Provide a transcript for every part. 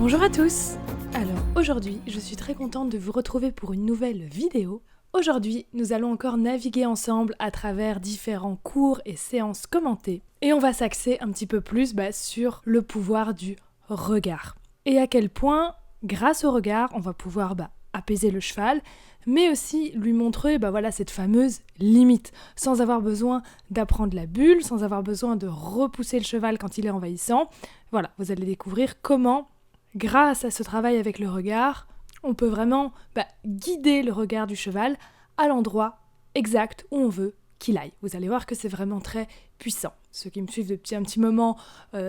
Bonjour à tous! Alors aujourd'hui, je suis très contente de vous retrouver pour une nouvelle vidéo. Aujourd'hui, nous allons encore naviguer ensemble à travers différents cours et séances commentées. Et on va s'axer un petit peu plus sur le pouvoir du regard. Et à quel point, grâce au regard, on va pouvoir apaiser le cheval, mais aussi lui montrer cette fameuse limite, sans avoir besoin d'apprendre la bulle, sans avoir besoin de repousser le cheval quand il est envahissant. Voilà, vous allez découvrir comment, grâce à ce travail avec le regard, on peut vraiment guider le regard du cheval à l'endroit exact où on veut qu'il aille. Vous allez voir que c'est vraiment très puissant. Ceux qui me suivent depuis un petit moment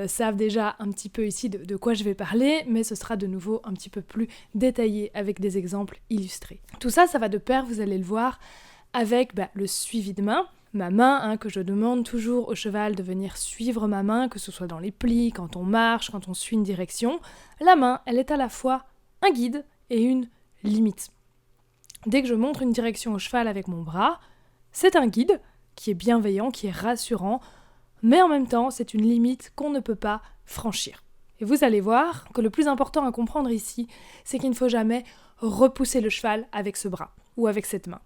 savent déjà un petit peu ici de quoi je vais parler, mais ce sera de nouveau un petit peu plus détaillé avec des exemples illustrés. Tout ça, ça va de pair, vous allez le voir, avec le suivi de main. Ma main, que je demande toujours au cheval de venir suivre ma main, que ce soit dans les plis, quand on marche, quand on suit une direction. La main, elle est à la fois un guide et une limite. Dès que je montre une direction au cheval avec mon bras, c'est un guide qui est bienveillant, qui est rassurant, mais en même temps, c'est une limite qu'on ne peut pas franchir. Et vous allez voir que le plus important à comprendre ici, c'est qu'il ne faut jamais repousser le cheval avec ce bras ou avec cette main.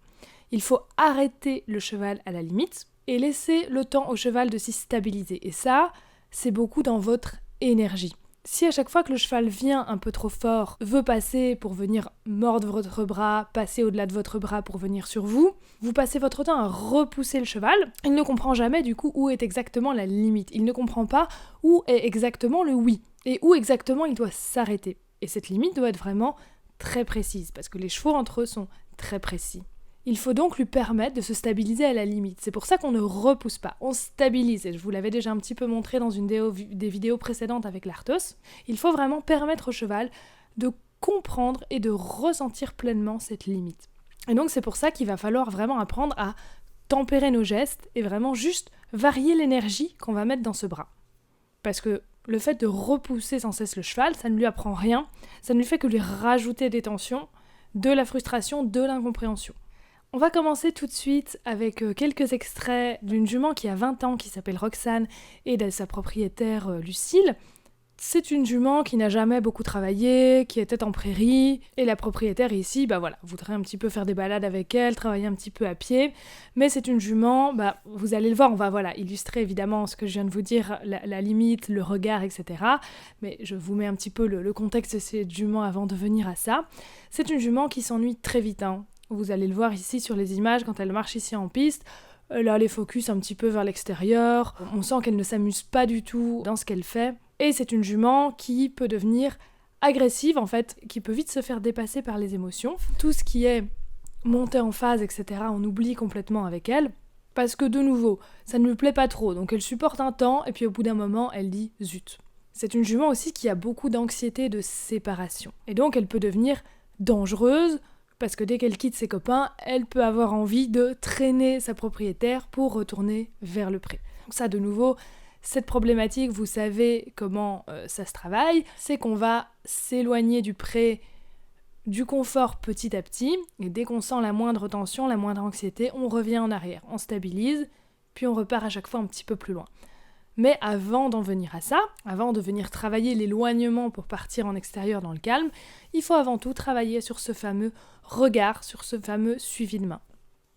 Il faut arrêter le cheval à la limite et laisser le temps au cheval de s'y stabiliser. Et ça, c'est beaucoup dans votre énergie. Si à chaque fois que le cheval vient un peu trop fort, veut passer pour venir mordre votre bras, passer au-delà de votre bras pour venir sur vous, vous passez votre temps à repousser le cheval, il ne comprend jamais du coup où est exactement la limite. Il ne comprend pas où est exactement le oui et où exactement il doit s'arrêter. Et cette limite doit être vraiment très précise parce que les chevaux entre eux sont très précis. Il faut donc lui permettre de se stabiliser à la limite. C'est pour ça qu'on ne repousse pas, on stabilise. Et je vous l'avais déjà un petit peu montré dans des vidéos précédentes avec l'Arthos. Il faut vraiment permettre au cheval de comprendre et de ressentir pleinement cette limite. Et donc c'est pour ça qu'il va falloir vraiment apprendre à tempérer nos gestes et vraiment juste varier l'énergie qu'on va mettre dans ce bras. Parce que le fait de repousser sans cesse le cheval, ça ne lui apprend rien, ça ne lui fait que lui rajouter des tensions, de la frustration, de l'incompréhension. On va commencer tout de suite avec quelques extraits d'une jument qui a 20 ans, qui s'appelle Roxane, et de sa propriétaire Lucille. C'est une jument qui n'a jamais beaucoup travaillé, qui était en prairie, et la propriétaire ici, voudrait un petit peu faire des balades avec elle, travailler un petit peu à pied, mais c'est une jument, vous allez le voir, on va illustrer évidemment ce que je viens de vous dire, la limite, le regard, etc. Mais je vous mets un petit peu le contexte de cette jument avant de venir à ça. C'est une jument qui s'ennuie très vite, Vous allez le voir ici sur les images, quand elle marche ici en piste, elle a les focus un petit peu vers l'extérieur, on sent qu'elle ne s'amuse pas du tout dans ce qu'elle fait, et c'est une jument qui peut devenir agressive en fait, qui peut vite se faire dépasser par les émotions. Tout ce qui est montée en phase, etc., on oublie complètement avec elle, parce que de nouveau, ça ne lui plaît pas trop, donc elle supporte un temps, et puis au bout d'un moment, elle dit « zut ». C'est une jument aussi qui a beaucoup d'anxiété de séparation, et donc elle peut devenir dangereuse, parce que dès qu'elle quitte ses copains, elle peut avoir envie de traîner sa propriétaire pour retourner vers le pré. Donc ça, de nouveau, cette problématique, vous savez comment ça se travaille, c'est qu'on va s'éloigner du pré, du confort petit à petit, et dès qu'on sent la moindre tension, la moindre anxiété, on revient en arrière, on stabilise, puis on repart à chaque fois un petit peu plus loin. Mais avant d'en venir à ça, avant de venir travailler l'éloignement pour partir en extérieur dans le calme, il faut avant tout travailler sur ce fameux regard, sur ce fameux suivi de main.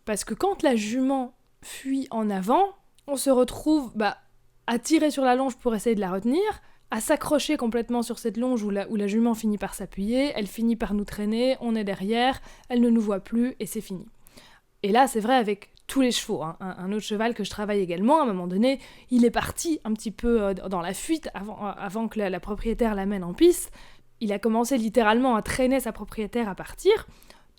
Parce que quand la jument fuit en avant, on se retrouve à tirer sur la longe pour essayer de la retenir, à s'accrocher complètement sur cette longe où la jument finit par s'appuyer, elle finit par nous traîner, on est derrière, elle ne nous voit plus et c'est fini. Et là, c'est vrai avec tous les chevaux. Un autre cheval que je travaille également, à un moment donné, il est parti un petit peu dans la fuite avant que la propriétaire l'amène en piste. Il a commencé littéralement à traîner sa propriétaire à partir.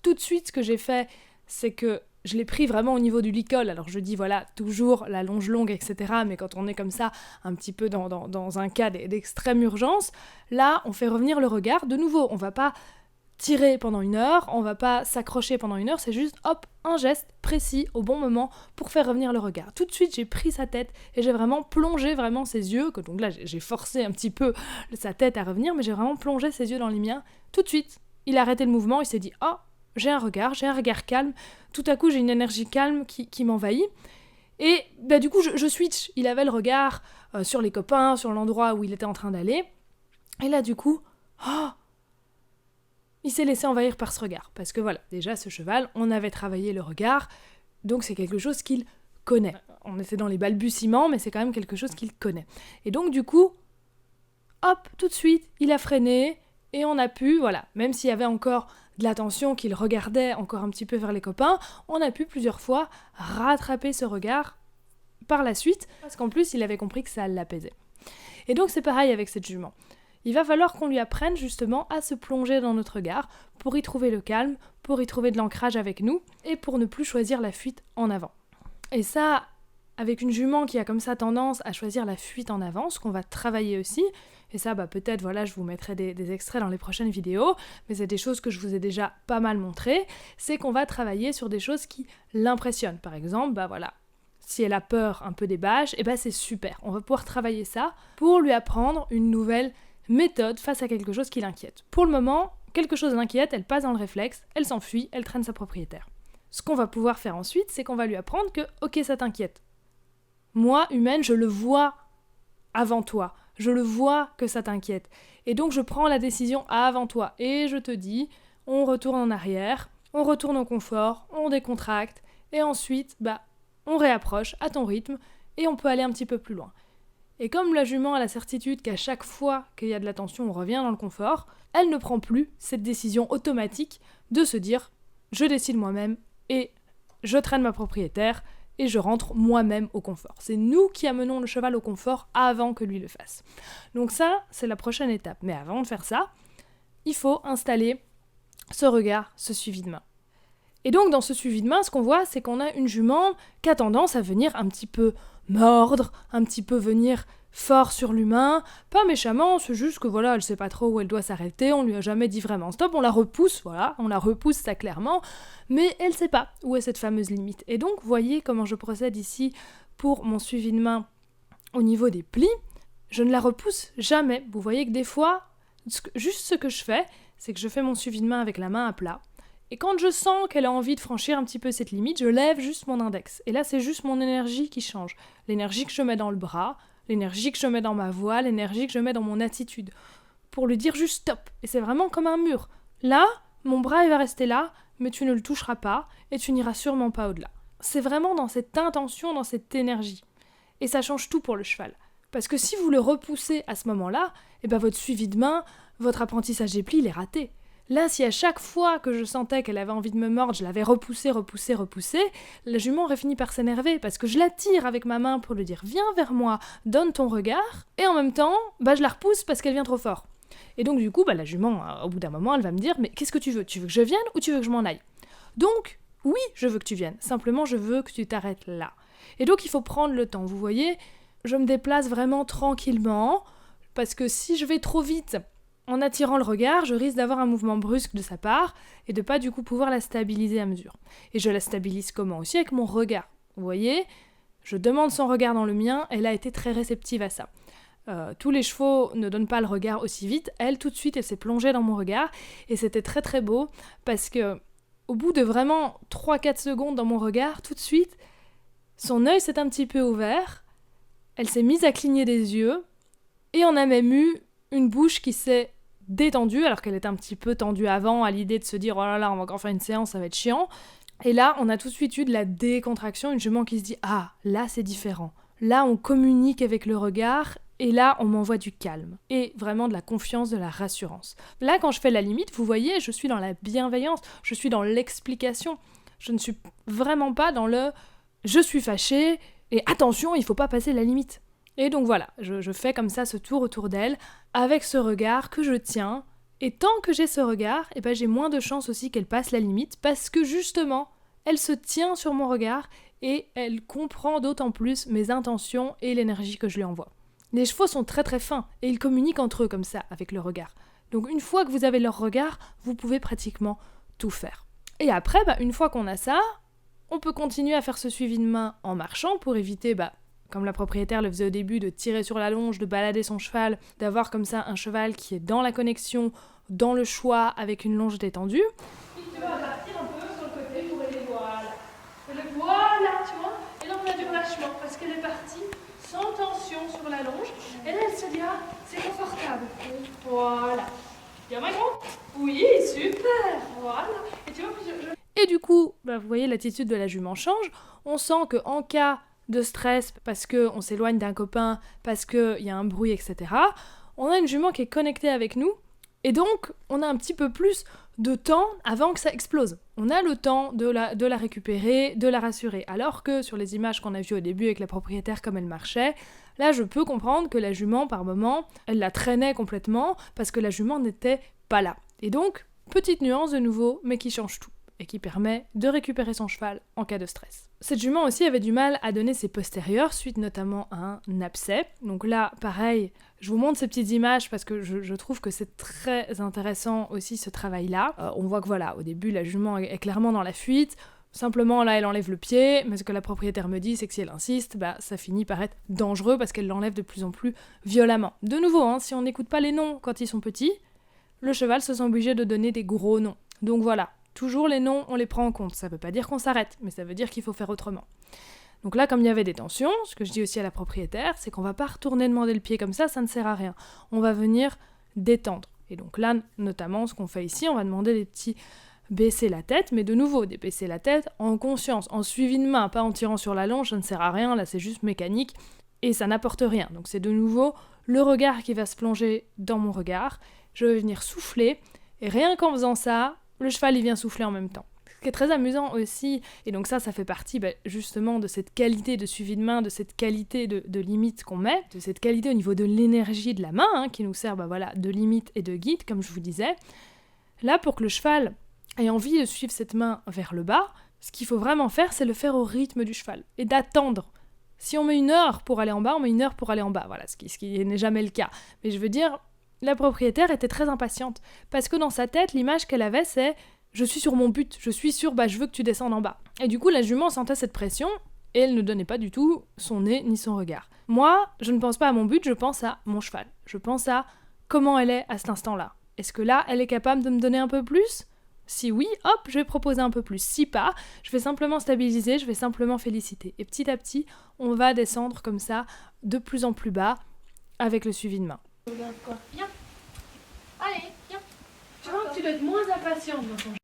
Tout de suite, ce que j'ai fait, c'est que je l'ai pris vraiment au niveau du licol. Alors je dis toujours la longe longue, etc. Mais quand on est comme ça, un petit peu dans un cas d'extrême urgence, là, on fait revenir le regard. De nouveau, on va pas tirer pendant 1 heure, on va pas s'accrocher pendant 1 heure, c'est juste un geste précis au bon moment pour faire revenir le regard. Tout de suite, j'ai pris sa tête et j'ai vraiment plongé vraiment ses yeux, donc là j'ai forcé un petit peu sa tête à revenir, mais j'ai vraiment plongé ses yeux dans les miens. Tout de suite, il a arrêté le mouvement, il s'est dit « Oh, j'ai un regard calme ». Tout à coup, j'ai une énergie calme qui m'envahit. Et du coup, je switch. Il avait le regard sur les copains, sur l'endroit où il était en train d'aller. Et là, du coup, Oh, il s'est laissé envahir par ce regard. Parce que voilà, déjà ce cheval, on avait travaillé le regard, donc c'est quelque chose qu'il connaît. On était dans les balbutiements, mais c'est quand même quelque chose qu'il connaît. Et donc du coup, hop, tout de suite, il a freiné, et on a pu, voilà, même s'il y avait encore de l'attention qu'il regardait encore un petit peu vers les copains, on a pu plusieurs fois rattraper ce regard par la suite, parce qu'en plus, il avait compris que ça l'apaisait. Et donc c'est pareil avec cette jument. Il va falloir qu'on lui apprenne justement à se plonger dans notre regard pour y trouver le calme, pour y trouver de l'ancrage avec nous et pour ne plus choisir la fuite en avant. Et ça, avec une jument qui a comme ça tendance à choisir la fuite en avant, ce qu'on va travailler aussi, et ça peut-être, voilà, je vous mettrai des extraits dans les prochaines vidéos, mais c'est des choses que je vous ai déjà pas mal montrées, c'est qu'on va travailler sur des choses qui l'impressionnent. Par exemple, voilà, si elle a peur un peu des bâches, c'est super, on va pouvoir travailler ça pour lui apprendre une nouvelle méthode face à quelque chose qui l'inquiète. Pour le moment, quelque chose l'inquiète, elle passe dans le réflexe, elle s'enfuit, elle traîne sa propriétaire. Ce qu'on va pouvoir faire ensuite, c'est qu'on va lui apprendre que, ok, ça t'inquiète. Moi, humaine, je le vois avant toi. Je le vois que ça t'inquiète. Et donc, je prends la décision avant toi. Et je te dis, on retourne en arrière, on retourne au confort, on décontracte, et ensuite, on réapproche à ton rythme, et on peut aller un petit peu plus loin. Et comme la jument a la certitude qu'à chaque fois qu'il y a de la tension, on revient dans le confort, elle ne prend plus cette décision automatique de se dire « je décide moi-même et je traîne ma propriétaire et je rentre moi-même au confort ». C'est nous qui amenons le cheval au confort avant que lui le fasse. Donc ça, c'est la prochaine étape. Mais avant de faire ça, il faut installer ce regard, ce suivi de main. Et donc dans ce suivi de main, ce qu'on voit, c'est qu'on a une jument qui a tendance à venir un petit peu mordre, un petit peu venir fort sur l'humain, pas méchamment, c'est juste que voilà, elle sait pas trop où elle doit s'arrêter, on lui a jamais dit vraiment stop, on la repousse, ça clairement, mais elle sait pas où est cette fameuse limite. Et donc, voyez comment je procède ici pour mon suivi de main au niveau des plis, je ne la repousse jamais. Vous voyez que des fois, juste ce que je fais, c'est que je fais mon suivi de main avec la main à plat, et quand je sens qu'elle a envie de franchir un petit peu cette limite, je lève juste mon index. Et là, c'est juste mon énergie qui change. L'énergie que je mets dans le bras, l'énergie que je mets dans ma voix, l'énergie que je mets dans mon attitude. Pour lui dire juste stop. Et c'est vraiment comme un mur. Là, mon bras, il va rester là, mais tu ne le toucheras pas, et tu n'iras sûrement pas au-delà. C'est vraiment dans cette intention, dans cette énergie. Et ça change tout pour le cheval. Parce que si vous le repoussez à ce moment-là, votre suivi de main, votre apprentissage des plis, il est raté. Là, si à chaque fois que je sentais qu'elle avait envie de me mordre, je l'avais repoussée, la jument aurait fini par s'énerver parce que je la tire avec ma main pour lui dire « viens vers moi, donne ton regard » et en même temps, je la repousse parce qu'elle vient trop fort. Et donc du coup, la jument, au bout d'un moment, elle va me dire « mais qu'est-ce que tu veux ? Tu veux que je vienne ou tu veux que je m'en aille ?» Donc, oui, je veux que tu viennes, simplement je veux que tu t'arrêtes là. Et donc il faut prendre le temps, vous voyez, je me déplace vraiment tranquillement parce que si je vais trop vite, en attirant le regard, je risque d'avoir un mouvement brusque de sa part et de pas du coup pouvoir la stabiliser à mesure. Et je la stabilise comment ? Aussi avec mon regard. Vous voyez, je demande son regard dans le mien, elle a été très réceptive à ça. Tous les chevaux ne donnent pas le regard aussi vite, elle tout de suite elle s'est plongée dans mon regard et c'était très très beau parce que au bout de vraiment 3-4 secondes dans mon regard, tout de suite, son œil s'est un petit peu ouvert, elle s'est mise à cligner des yeux et on a même eu une bouche qui s'est détendue, alors qu'elle était un petit peu tendue avant, à l'idée de se dire « oh là là, on va encore faire une séance, ça va être chiant ». Et là, on a tout de suite eu de la décontraction, une jument qui se dit « ah, là c'est différent ». Là, on communique avec le regard, et là, on m'envoie du calme. Et vraiment de la confiance, de la rassurance. Là, quand je fais la limite, vous voyez, je suis dans la bienveillance, je suis dans l'explication. Je ne suis vraiment pas dans le « je suis fâchée, et attention, il faut pas passer la limite ». Et donc voilà, je fais comme ça ce tour autour d'elle, avec ce regard que je tiens, et tant que j'ai ce regard, j'ai moins de chances aussi qu'elle passe la limite, parce que justement, elle se tient sur mon regard, et elle comprend d'autant plus mes intentions et l'énergie que je lui envoie. Les chevaux sont très très fins, et ils communiquent entre eux comme ça, avec le regard. Donc une fois que vous avez leur regard, vous pouvez pratiquement tout faire. Et après, une fois qu'on a ça, on peut continuer à faire ce suivi de main en marchant, pour éviter, comme la propriétaire le faisait au début, de tirer sur la longe, de balader son cheval, d'avoir comme ça un cheval qui est dans la connexion, dans le choix, avec une longe détendue. Et tu vas partir un peu sur le côté pour aider, voilà. Voilà, tu vois. Et là, on a du relâchement, parce qu'elle est partie sans tension sur la longe. Et là, elle se dit, ah, c'est confortable. Voilà. Bien Macron? Oui, super, voilà. Et tu vois, Et du coup, vous voyez, l'attitude de la jument change. On sent qu'en cas de stress, parce qu'on s'éloigne d'un copain, parce qu'il y a un bruit, etc., on a une jument qui est connectée avec nous, et donc on a un petit peu plus de temps avant que ça explose. On a le temps de la récupérer, de la rassurer. Alors que sur les images qu'on a vues au début avec la propriétaire comme elle marchait, là je peux comprendre que la jument, par moment, elle la traînait complètement parce que la jument n'était pas là. Et donc, petite nuance de nouveau, mais qui change tout et qui permet de récupérer son cheval en cas de stress. Cette jument aussi avait du mal à donner ses postérieurs, suite notamment à un abcès. Donc là, pareil, je vous montre ces petites images parce que je trouve que c'est très intéressant aussi ce travail-là. On voit que voilà, au début, la jument est clairement dans la fuite. Simplement, là, elle enlève le pied, mais ce que la propriétaire me dit, c'est que si elle insiste, ça finit par être dangereux parce qu'elle l'enlève de plus en plus violemment. De nouveau, si on n'écoute pas les noms quand ils sont petits, le cheval se sent obligé de donner des gros noms. Donc voilà. Toujours les noms, on les prend en compte. Ça veut pas dire qu'on s'arrête, mais ça veut dire qu'il faut faire autrement. Donc là, comme il y avait des tensions, ce que je dis aussi à la propriétaire, c'est qu'on va pas retourner demander le pied comme ça ne sert à rien. On va venir détendre. Et donc là, notamment, ce qu'on fait ici, on va demander des petits baisser la tête, mais de nouveau, baisser la tête en conscience, en suivi de main, pas en tirant sur la longe, ça ne sert à rien, là c'est juste mécanique, et ça n'apporte rien. Donc c'est de nouveau le regard qui va se plonger dans mon regard, je vais venir souffler, et rien qu'en faisant ça, le cheval il vient souffler en même temps. Ce qui est très amusant aussi, et donc ça fait partie justement de cette qualité de suivi de main, de cette qualité de limite qu'on met, de cette qualité au niveau de l'énergie de la main, qui nous sert de limite et de guide, comme je vous disais. Là, pour que le cheval ait envie de suivre cette main vers le bas, ce qu'il faut vraiment faire, c'est le faire au rythme du cheval, et d'attendre. Si on met 1 heure pour aller en bas, on met 1 heure pour aller en bas, voilà, ce qui n'est jamais le cas. Mais je veux dire, la propriétaire était très impatiente, parce que dans sa tête, l'image qu'elle avait, c'est « je suis sur mon but, je suis sur je veux que tu descendes en bas ». Et du coup, la jument sentait cette pression, et elle ne donnait pas du tout son nez ni son regard. Moi, je ne pense pas à mon but, je pense à mon cheval. Je pense à comment elle est à cet instant-là. Est-ce que là, elle est capable de me donner un peu plus ? Si oui, hop, je vais proposer un peu plus. Si pas, je vais simplement stabiliser, je vais simplement féliciter. Et petit à petit, on va descendre comme ça, de plus en plus bas, avec le suivi de main. Viens. Allez, viens. Tu vois que tu dois être moins impatiente dans ton jeu.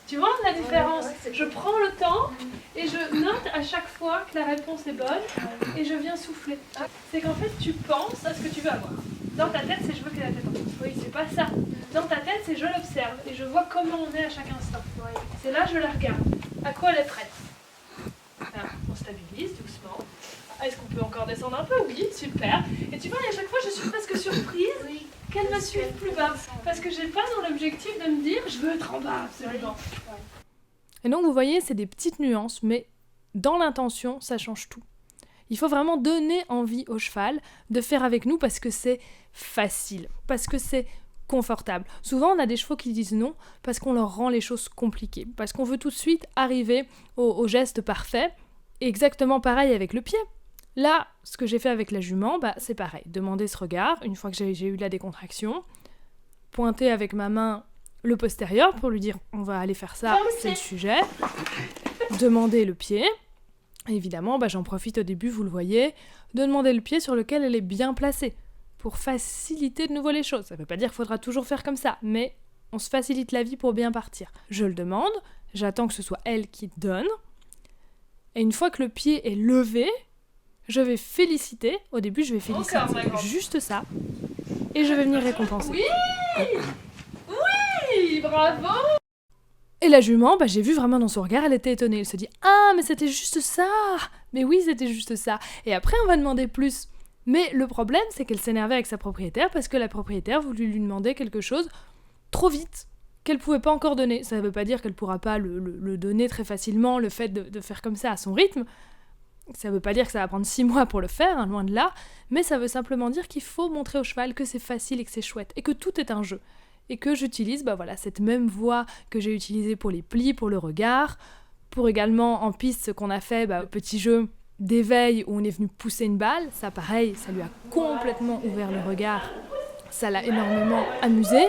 Tu vois la différence? Je prends le temps et je note à chaque fois que la réponse est bonne et je viens souffler. C'est qu'en fait tu penses à ce que tu veux avoir. Dans ta tête c'est je veux qu'elle ait la tête en haut. Oui, c'est pas ça. Dans ta tête c'est je l'observe et je vois comment on est à chaque instant. C'est là je la regarde. À quoi elle est prête? Là, on stabilise doucement. Est-ce qu'on peut encore descendre un peu? Oui, super. Et tu vois, à chaque fois je suis presque surprise qu'elle me suive plus bas. Parce que j'ai pas dans l'objectif de me dire je veux être en bas absolument. Et donc vous voyez, c'est des petites nuances, mais dans l'intention, ça change tout. Il faut vraiment donner envie au cheval de faire avec nous parce que c'est facile, parce que c'est confortable. Souvent, on a des chevaux qui disent non parce qu'on leur rend les choses compliquées, parce qu'on veut tout de suite arriver au geste parfait. Et exactement pareil avec le pied. Là, ce que j'ai fait avec la jument, c'est pareil. Demander ce regard, une fois que j'ai eu la décontraction, pointer avec ma main le postérieur pour lui dire on va aller faire ça, c'est le sujet. Demander le pied. Évidemment, j'en profite au début, vous le voyez, de demander le pied sur lequel elle est bien placée, pour faciliter de nouveau les choses. Ça ne veut pas dire qu'il faudra toujours faire comme ça, mais on se facilite la vie pour bien partir. Je le demande, j'attends que ce soit elle qui donne, et une fois que le pied est levé, je vais féliciter. Au début, je vais féliciter juste ça, et je vais venir récompenser. Oui, oui, bravo. Et la jument, j'ai vu vraiment dans son regard, elle était étonnée. Elle se dit « Ah, mais c'était juste ça !» Mais oui, c'était juste ça. Et après, on va demander plus. Mais le problème, c'est qu'elle s'énervait avec sa propriétaire parce que la propriétaire voulait lui demander quelque chose trop vite, qu'elle pouvait pas encore donner. Ça ne veut pas dire qu'elle pourra pas le donner très facilement, le fait de faire comme ça à son rythme. Ça ne veut pas dire que ça va prendre 6 mois pour le faire, loin de là. Mais ça veut simplement dire qu'il faut montrer au cheval que c'est facile et que c'est chouette. Et que tout est un jeu. Et que j'utilise cette même voie que j'ai utilisée pour les plis, pour le regard, pour également en piste ce qu'on a fait, petit jeu d'éveil où on est venu pousser une balle, ça pareil, ça lui a complètement ouvert le regard, ça l'a énormément amusé,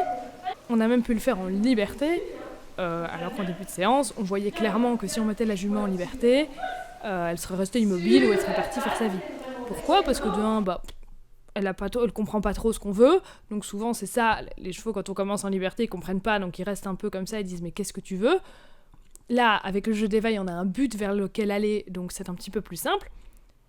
on a même pu le faire en liberté, alors qu'en début de séance, on voyait clairement que si on mettait la jument en liberté, elle serait restée immobile ou elle serait partie faire sa vie. Pourquoi ? Parce que de un, elle comprend pas trop ce qu'on veut, donc souvent c'est ça, les chevaux quand on commence en liberté ils comprennent pas, donc ils restent un peu comme ça, ils disent mais qu'est-ce que tu veux ? Là, avec le jeu d'éveil, on a un but vers lequel aller, donc c'est un petit peu plus simple.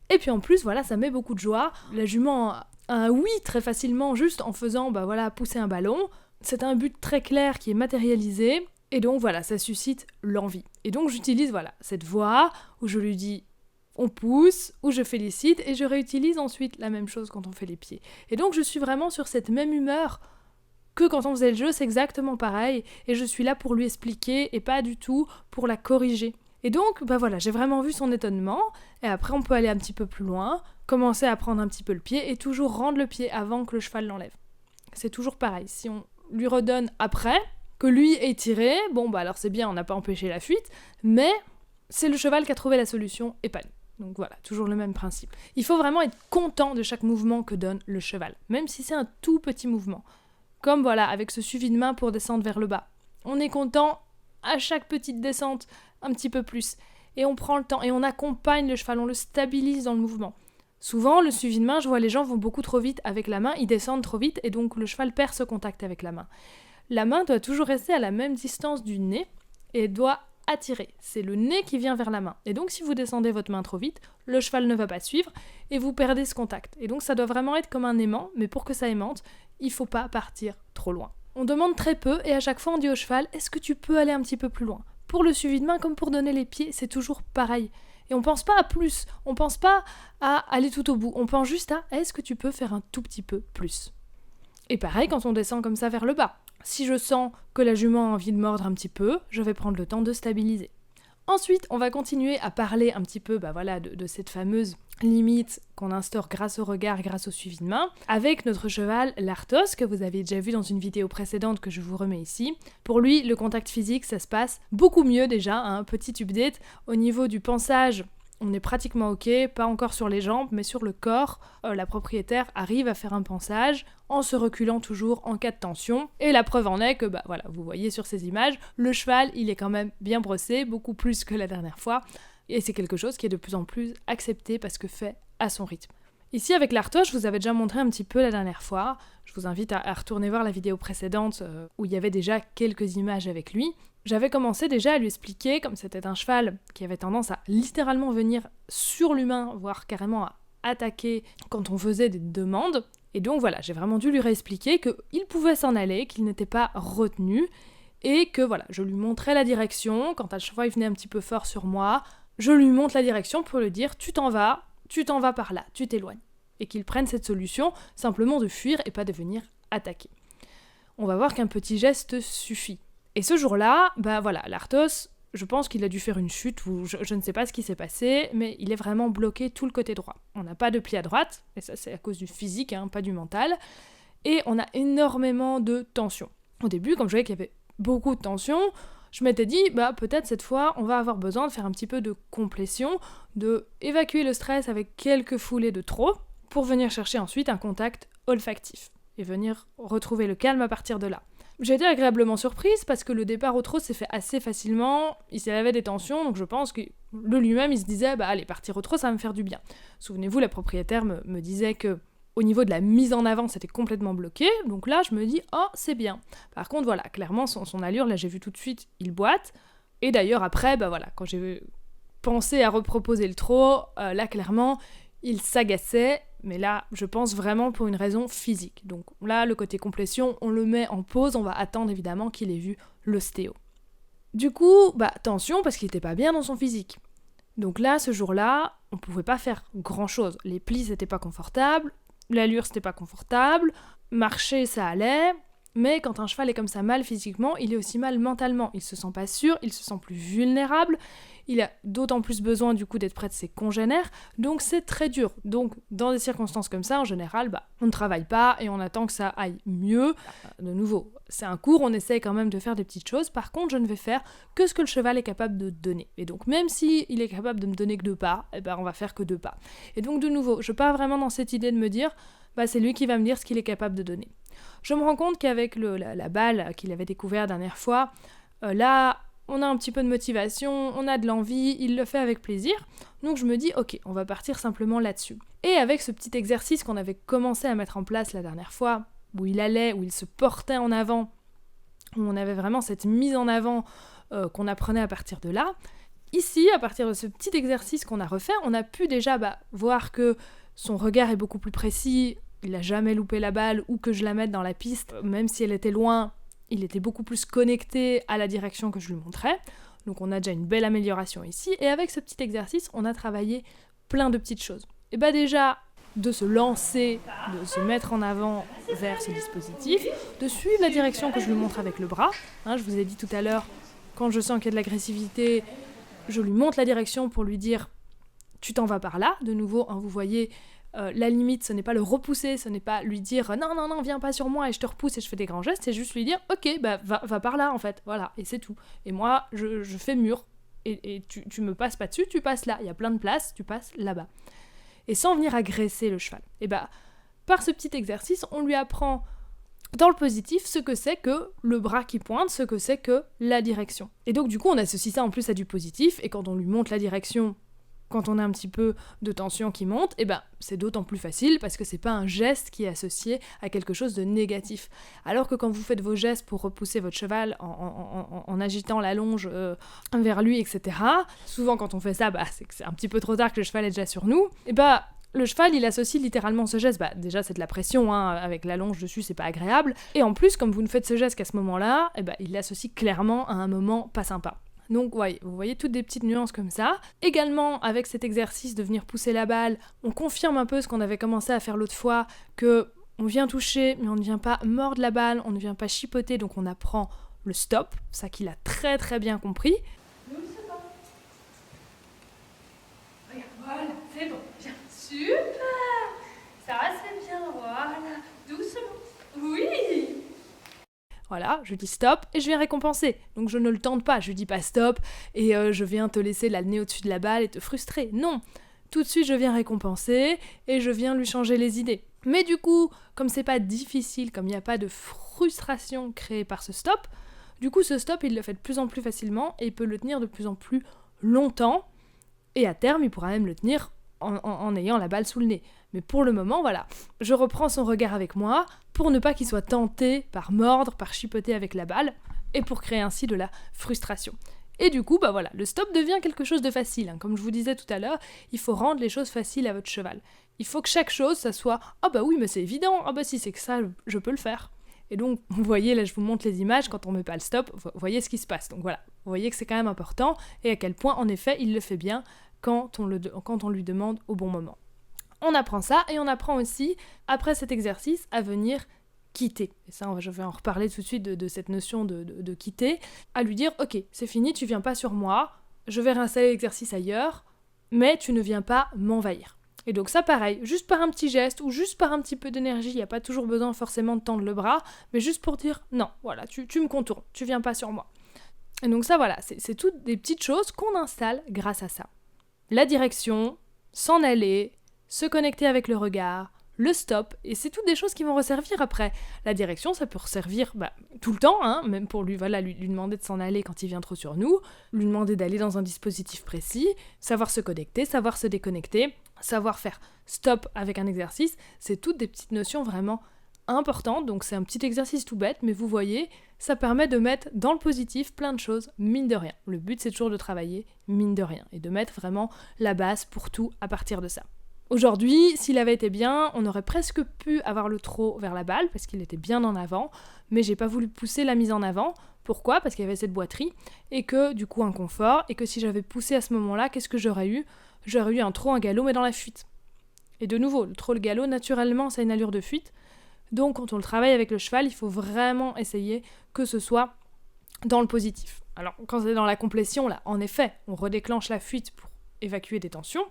Et puis en plus, voilà, ça met beaucoup de joie. La jument a un oui très facilement, juste en faisant pousser un ballon. C'est un but très clair qui est matérialisé, et donc voilà, ça suscite l'envie. Et donc j'utilise cette voix où je lui dis on pousse, où je félicite, et je réutilise ensuite la même chose quand on fait les pieds. Et donc je suis vraiment sur cette même humeur que quand on faisait le jeu, c'est exactement pareil, et je suis là pour lui expliquer, et pas du tout pour la corriger. Et donc, j'ai vraiment vu son étonnement, et après on peut aller un petit peu plus loin, commencer à prendre un petit peu le pied, et toujours rendre le pied avant que le cheval l'enlève. C'est toujours pareil, si on lui redonne après, que lui est tiré, alors c'est bien, on n'a pas empêché la fuite, mais c'est le cheval qui a trouvé la solution, et pas nous. Donc voilà, toujours le même principe. Il faut vraiment être content de chaque mouvement que donne le cheval, même si c'est un tout petit mouvement. Comme avec ce suivi de main pour descendre vers le bas. On est content à chaque petite descente, un petit peu plus. Et on prend le temps, et on accompagne le cheval, on le stabilise dans le mouvement. Souvent, le suivi de main, je vois les gens vont beaucoup trop vite avec la main, ils descendent trop vite, et donc le cheval perd ce contact avec la main. La main doit toujours rester à la même distance du nez, et doit attirer. C'est le nez qui vient vers la main. Et donc si vous descendez votre main trop vite, le cheval ne va pas suivre et vous perdez ce contact. Et donc ça doit vraiment être comme un aimant, mais pour que ça aimante, il faut pas partir trop loin. On demande très peu et à chaque fois on dit au cheval, est-ce que tu peux aller un petit peu plus loin ? Pour le suivi de main comme pour donner les pieds, c'est toujours pareil. Et on pense pas à plus, on pense pas à aller tout au bout, on pense juste à est-ce que tu peux faire un tout petit peu plus ? Et pareil quand on descend comme ça vers le bas. Si je sens que la jument a envie de mordre un petit peu, je vais prendre le temps de stabiliser. Ensuite, on va continuer à parler un petit peu de cette fameuse limite qu'on instaure grâce au regard, grâce au suivi de main, avec notre cheval l'Arthos, que vous avez déjà vu dans une vidéo précédente que je vous remets ici. Pour lui, le contact physique, ça se passe beaucoup mieux déjà, petit update. Au niveau du pansage, on est pratiquement ok, pas encore sur les jambes, mais sur le corps, la propriétaire arrive à faire un pansage en se reculant toujours en cas de tension. Et la preuve en est que, vous voyez sur ces images, le cheval, il est quand même bien brossé, beaucoup plus que la dernière fois. Et c'est quelque chose qui est de plus en plus accepté parce que fait à son rythme. Ici, avec l'Arthos, je vous avais déjà montré un petit peu la dernière fois. Je vous invite à retourner voir la vidéo précédente où il y avait déjà quelques images avec lui. J'avais commencé déjà à lui expliquer, comme c'était un cheval qui avait tendance à littéralement venir sur l'humain, voire carrément à attaquer quand on faisait des demandes. Et donc j'ai vraiment dû lui réexpliquer qu'il pouvait s'en aller, qu'il n'était pas retenu, et que je lui montrais la direction. Quand à chaque fois il venait un petit peu fort sur moi, je lui montre la direction pour lui dire tu t'en vas par là, tu t'éloignes. Et qu'il prenne cette solution simplement de fuir et pas de venir attaquer. On va voir qu'un petit geste suffit. Et ce jour-là, l'Arthos, je pense qu'il a dû faire une chute, ou je ne sais pas ce qui s'est passé, mais il est vraiment bloqué tout le côté droit. On n'a pas de pli à droite, et ça c'est à cause du physique, pas du mental, et on a énormément de tension. Au début, comme je voyais qu'il y avait beaucoup de tension, je m'étais dit, peut-être cette fois, on va avoir besoin de faire un petit peu de complétion, de évacuer le stress avec quelques foulées de trop, pour venir chercher ensuite un contact olfactif, et venir retrouver le calme à partir de là. J'ai été agréablement surprise parce que le départ au trot s'est fait assez facilement, il avait des tensions, donc je pense que de lui-même il se disait allez, partir au trot ça va me faire du bien. Souvenez-vous, la propriétaire me disait que au niveau de la mise en avant c'était complètement bloqué, donc là je me dis c'est bien. Par contre clairement son allure, là j'ai vu tout de suite, il boite, et d'ailleurs après quand j'ai pensé à reproposer le trot, là clairement il s'agaçait. Mais là, je pense vraiment pour une raison physique. Donc là, le côté complétion, on le met en pause, on va attendre évidemment qu'il ait vu l'ostéo. Du coup, tension parce qu'il était pas bien dans son physique. Donc là, ce jour-là, on pouvait pas faire grand-chose. Les plis, c'était pas confortable, l'allure, c'était pas confortable, marcher, ça allait, mais quand un cheval est comme ça mal physiquement, il est aussi mal mentalement. Il se sent pas sûr, il se sent plus vulnérable, il a d'autant plus besoin du coup d'être près de ses congénères, donc c'est très dur. Donc dans des circonstances comme ça, en général, on ne travaille pas et on attend que ça aille mieux. De nouveau, c'est un cours, on essaye quand même de faire des petites choses, par contre je ne vais faire que ce que le cheval est capable de donner. Et donc même s'il est capable de me donner que 2 pas, on va faire que 2 pas. Et donc de nouveau, je pars vraiment dans cette idée de me dire, c'est lui qui va me dire ce qu'il est capable de donner. Je me rends compte qu'avec la balle qu'il avait découvert la dernière fois, là, on a un petit peu de motivation, on a de l'envie, il le fait avec plaisir. Donc je me dis, ok, on va partir simplement là-dessus. Et avec ce petit exercice qu'on avait commencé à mettre en place la dernière fois, où il se portait en avant, où on avait vraiment cette mise en avant qu'on apprenait à partir de là, ici, à partir de ce petit exercice qu'on a refait, on a pu déjà voir que son regard est beaucoup plus précis, il n'a jamais loupé la balle ou que je la mette dans la piste, même si elle était loin, il était beaucoup plus connecté à la direction que je lui montrais. Donc on a déjà une belle amélioration ici. Et avec ce petit exercice, on a travaillé plein de petites choses. Et déjà, de se lancer, de se mettre en avant vers ce dispositif, de suivre la direction que je lui montre avec le bras. Je vous ai dit tout à l'heure, quand je sens qu'il y a de l'agressivité, je lui montre la direction pour lui dire « tu t'en vas par là ». De nouveau, vous voyez, la limite, ce n'est pas le repousser, ce n'est pas lui dire « non, viens pas sur moi » et je te repousse et je fais des grands gestes, c'est juste lui dire « ok, va par là en fait, voilà ». Et c'est tout. Et moi, je fais mur. Et tu me passes pas dessus, tu passes là. Il y a plein de places, tu passes là-bas. Et sans venir agresser le cheval. Et par ce petit exercice, on lui apprend dans le positif ce que c'est que le bras qui pointe, ce que c'est que la direction. Et donc du coup, on associe ça en plus à du positif, et quand on lui montre la direction, quand on a un petit peu de tension qui monte, c'est d'autant plus facile parce que c'est pas un geste qui est associé à quelque chose de négatif. Alors que quand vous faites vos gestes pour repousser votre cheval en agitant la longe vers lui, etc., souvent quand on fait ça, c'est que c'est un petit peu trop tard que le cheval est déjà sur nous, le cheval, il associe littéralement ce geste. Déjà, c'est de la pression, avec la longe dessus, c'est pas agréable. Et en plus, comme vous ne faites ce geste qu'à ce moment-là, il l'associe clairement à un moment pas sympa. Donc, vous voyez toutes des petites nuances comme ça. Également, avec cet exercice de venir pousser la balle, on confirme un peu ce qu'on avait commencé à faire l'autre fois, que on vient toucher, mais on ne vient pas mordre la balle, on ne vient pas chipoter, donc on apprend le stop, ça qu'il a très très bien compris. Regarde, voilà, c'est bon, bien. Super! Ça c'est bien, voilà. Doucement. Oui! Voilà, je dis stop et je viens récompenser. Donc je ne le tente pas, je dis pas stop et je viens te laisser le nez au-dessus de la balle et te frustrer. Non, tout de suite je viens récompenser et je viens lui changer les idées. Mais du coup, comme c'est pas difficile, comme il n'y a pas de frustration créée par ce stop, du coup ce stop il le fait de plus en plus facilement et il peut le tenir de plus en plus longtemps et à terme il pourra même le tenir en ayant la balle sous le nez. Mais pour le moment, voilà, je reprends son regard avec moi pour ne pas qu'il soit tenté par mordre, par chipoter avec la balle, et pour créer ainsi de la frustration. Et du coup, le stop devient quelque chose de facile. Comme je vous disais tout à l'heure, il faut rendre les choses faciles à votre cheval. Il faut que chaque chose, ça soit « Ah oui, mais c'est évident, si c'est que ça, je peux le faire ». Et donc, vous voyez, là je vous montre les images, quand on met pas le stop, vous voyez ce qui se passe. Donc voilà, vous voyez que c'est quand même important, et à quel point, en effet, il le fait bien quand on lui demande au bon moment. On apprend ça, et on apprend aussi, après cet exercice, à venir quitter. Et ça, je vais en reparler tout de suite de cette notion de quitter, à lui dire « Ok, c'est fini, tu viens pas sur moi, je vais réinstaller l'exercice ailleurs, mais tu ne viens pas m'envahir. » Et donc ça, pareil, juste par un petit geste, ou juste par un petit peu d'énergie, il n'y a pas toujours besoin forcément de tendre le bras, mais juste pour dire « Non, voilà, tu me contournes, tu viens pas sur moi. » Et donc ça, voilà, c'est toutes des petites choses qu'on installe grâce à ça. La direction, s'en aller, se connecter avec le regard, le stop, et c'est toutes des choses qui vont resservir après. La direction, ça peut resservir tout le temps, même pour lui demander de s'en aller quand il vient trop sur nous, lui demander d'aller dans un dispositif précis, savoir se connecter, savoir se déconnecter, savoir faire stop avec un exercice, c'est toutes des petites notions vraiment importantes, donc c'est un petit exercice tout bête, mais vous voyez, ça permet de mettre dans le positif plein de choses, mine de rien. Le but, c'est toujours de travailler mine de rien, et de mettre vraiment la base pour tout à partir de ça. Aujourd'hui, s'il avait été bien, on aurait presque pu avoir le trot vers la balle, parce qu'il était bien en avant, mais j'ai pas voulu pousser la mise en avant. Pourquoi ? Parce qu'il y avait cette boiterie, et que du coup un confort, et que si j'avais poussé à ce moment-là, qu'est-ce que j'aurais eu ? J'aurais eu un trot, un galop, mais dans la fuite. Et de nouveau, le trot, le galop, naturellement, ça a une allure de fuite. Donc quand on le travaille avec le cheval, il faut vraiment essayer que ce soit dans le positif. Alors quand c'est dans la complétion, là, en effet, on redéclenche la fuite pour évacuer des tensions,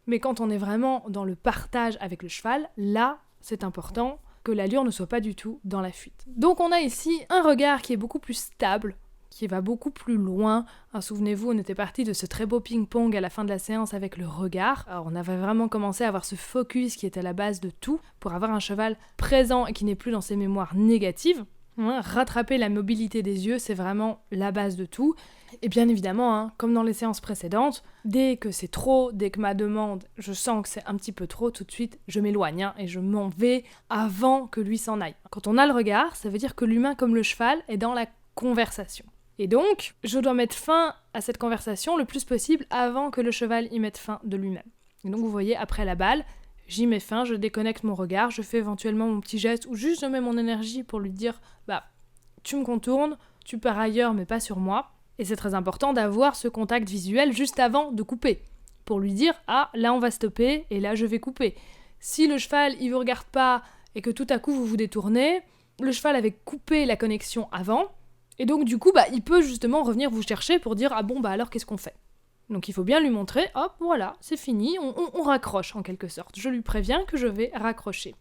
mais quand on est vraiment dans le partage avec le cheval, là, c'est important que l'allure ne soit pas du tout dans la fuite. Donc on a ici un regard qui est beaucoup plus stable, qui va beaucoup plus loin. Souvenez-vous, on était parti de ce très beau ping-pong à la fin de la séance avec le regard. Alors on avait vraiment commencé à avoir ce focus qui est à la base de tout, pour avoir un cheval présent et qui n'est plus dans ses mémoires négatives. Rattraper la mobilité des yeux, c'est vraiment la base de tout. Et bien évidemment, comme dans les séances précédentes, dès que c'est trop, dès que ma demande, je sens que c'est un petit peu trop, tout de suite, je m'éloigne et je m'en vais avant que lui s'en aille. Quand on a le regard, ça veut dire que l'humain, comme le cheval, est dans la conversation. Et donc, je dois mettre fin à cette conversation le plus possible avant que le cheval y mette fin de lui-même. Et donc, vous voyez, après la balle, j'y mets fin, je déconnecte mon regard, je fais éventuellement mon petit geste ou juste je mets mon énergie pour lui dire « tu me contournes, tu pars ailleurs mais pas sur moi ». Et c'est très important d'avoir ce contact visuel juste avant de couper, pour lui dire « ah, là on va stopper et là je vais couper ». Si le cheval il vous regarde pas et que tout à coup vous vous détournez, le cheval avait coupé la connexion avant, et donc du coup il peut justement revenir vous chercher pour dire « ah bon alors qu'est-ce qu'on fait ?» Donc il faut bien lui montrer, hop, voilà, c'est fini, on raccroche en quelque sorte. Je lui préviens que je vais raccrocher.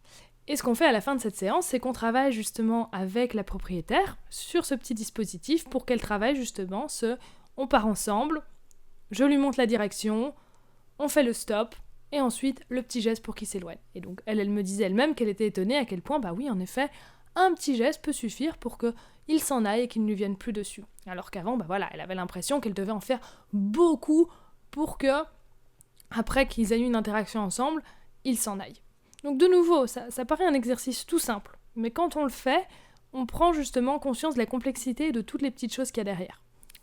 Et ce qu'on fait à la fin de cette séance, c'est qu'on travaille justement avec la propriétaire sur ce petit dispositif pour qu'elle travaille justement on part ensemble, je lui montre la direction, on fait le stop, et ensuite le petit geste pour qu'il s'éloigne. Et donc elle me disait elle-même qu'elle était étonnée à quel point, oui en effet, un petit geste peut suffire pour qu'il s'en aille et qu'il ne lui vienne plus dessus. Alors qu'avant, elle avait l'impression qu'elle devait en faire beaucoup pour que, après qu'ils aient eu une interaction ensemble, il s'en aille. Donc de nouveau, ça paraît un exercice tout simple, mais quand on le fait, on prend justement conscience de la complexité et de toutes les petites choses qu'il y a derrière.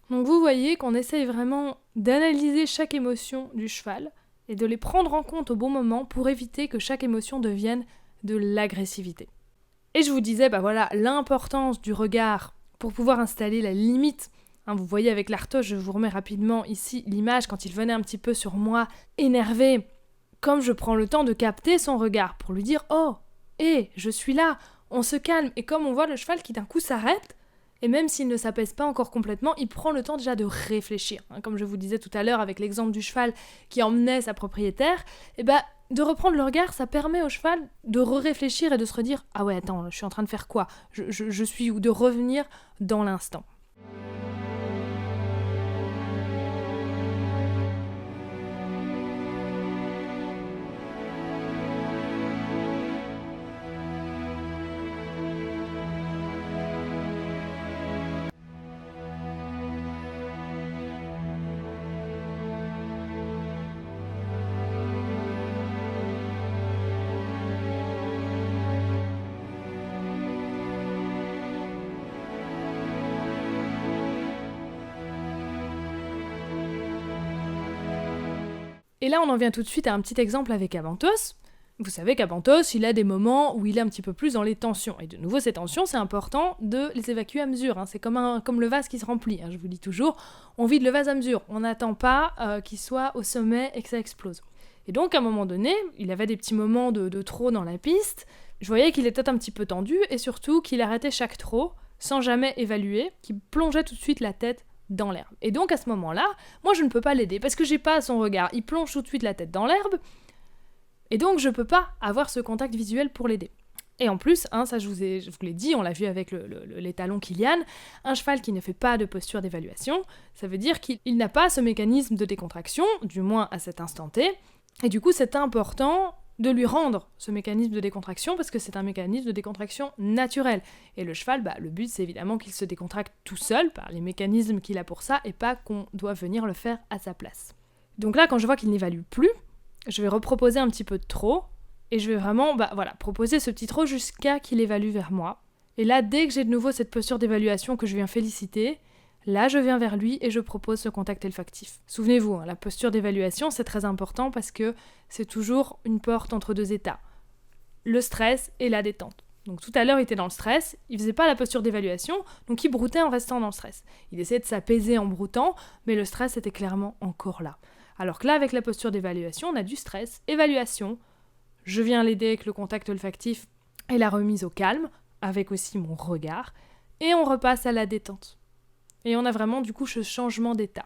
Donc vous voyez qu'on essaye vraiment d'analyser chaque émotion du cheval et de les prendre en compte au bon moment pour éviter que chaque émotion devienne de l'agressivité. Et je vous disais, l'importance du regard pour pouvoir installer la limite. Vous voyez avec l'artoche, je vous remets rapidement ici l'image quand il venait un petit peu sur moi, énervé. Comme je prends le temps de capter son regard pour lui dire « oh, je suis là, on se calme ». Et comme on voit le cheval qui d'un coup s'arrête, et même s'il ne s'apaise pas encore complètement, il prend le temps déjà de réfléchir. Comme je vous disais tout à l'heure avec l'exemple du cheval qui emmenait sa propriétaire, de reprendre le regard, ça permet au cheval de réfléchir et de se redire « ah ouais, attends, je suis en train de faire quoi ? Je suis où ?» de revenir dans l'instant. Et là, on en vient tout de suite à un petit exemple avec Abantos. Vous savez qu'Abantos, il a des moments où il est un petit peu plus dans les tensions. Et de nouveau, ces tensions, c'est important de les évacuer à mesure. C'est comme le vase qui se remplit. Je vous dis toujours, on vide le vase à mesure. On n'attend pas qu'il soit au sommet et que ça explose. Et donc, à un moment donné, il avait des petits moments de trot dans la piste. Je voyais qu'il était un petit peu tendu et surtout qu'il arrêtait chaque trot sans jamais évaluer, qu'il plongeait tout de suite la tête dans l'herbe. Et donc, à ce moment-là, moi, je ne peux pas l'aider parce que j'ai pas son regard. Il plonge tout de suite la tête dans l'herbe. Et donc, je peux pas avoir ce contact visuel pour l'aider. Et en plus, ça je vous l'ai dit, on l'a vu avec l'étalon Kilian, un cheval qui ne fait pas de posture d'évaluation, ça veut dire qu'il n'a pas ce mécanisme de décontraction, du moins à cet instant T, et du coup c'est important de lui rendre ce mécanisme de décontraction parce que c'est un mécanisme de décontraction naturel. Et le cheval, le but c'est évidemment qu'il se décontracte tout seul par les mécanismes qu'il a pour ça et pas qu'on doit venir le faire à sa place. Donc là, quand je vois qu'il n'évalue plus, je vais reproposer un petit peu de trot, et je vais vraiment proposer ce petit trot jusqu'à qu'il évalue vers moi. Et là, dès que j'ai de nouveau cette posture d'évaluation que je viens féliciter, là, je viens vers lui et je propose ce contact olfactif. Souvenez-vous, la posture d'évaluation, c'est très important parce que c'est toujours une porte entre deux états. Le stress et la détente. Donc tout à l'heure, il était dans le stress, il faisait pas la posture d'évaluation, donc il broutait en restant dans le stress. Il essayait de s'apaiser en broutant, mais le stress était clairement encore là. Alors que là, avec la posture d'évaluation, on a du stress, évaluation, je viens l'aider avec le contact olfactif et la remise au calme, avec aussi mon regard, et on repasse à la détente. Et on a vraiment du coup ce changement d'état.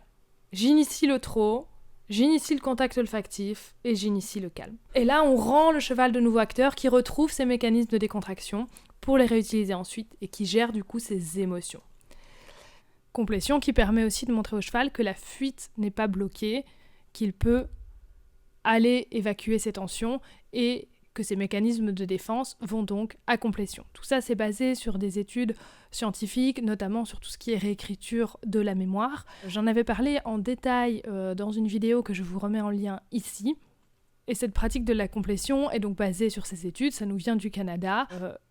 J'initie le trot, j'initie le contact olfactif, et j'initie le calme. Et là, on rend le cheval de nouveau acteur qui retrouve ses mécanismes de décontraction pour les réutiliser ensuite, et qui gère du coup ses émotions. Complétion qui permet aussi de montrer au cheval que la fuite n'est pas bloquée, qu'il peut aller évacuer ses tensions et que ces mécanismes de défense vont donc à complétion. Tout ça, c'est basé sur des études scientifiques, notamment sur tout ce qui est réécriture de la mémoire. J'en avais parlé en détail dans une vidéo que je vous remets en lien ici. Et cette pratique de la complétion est donc basée sur ces études, ça nous vient du Canada,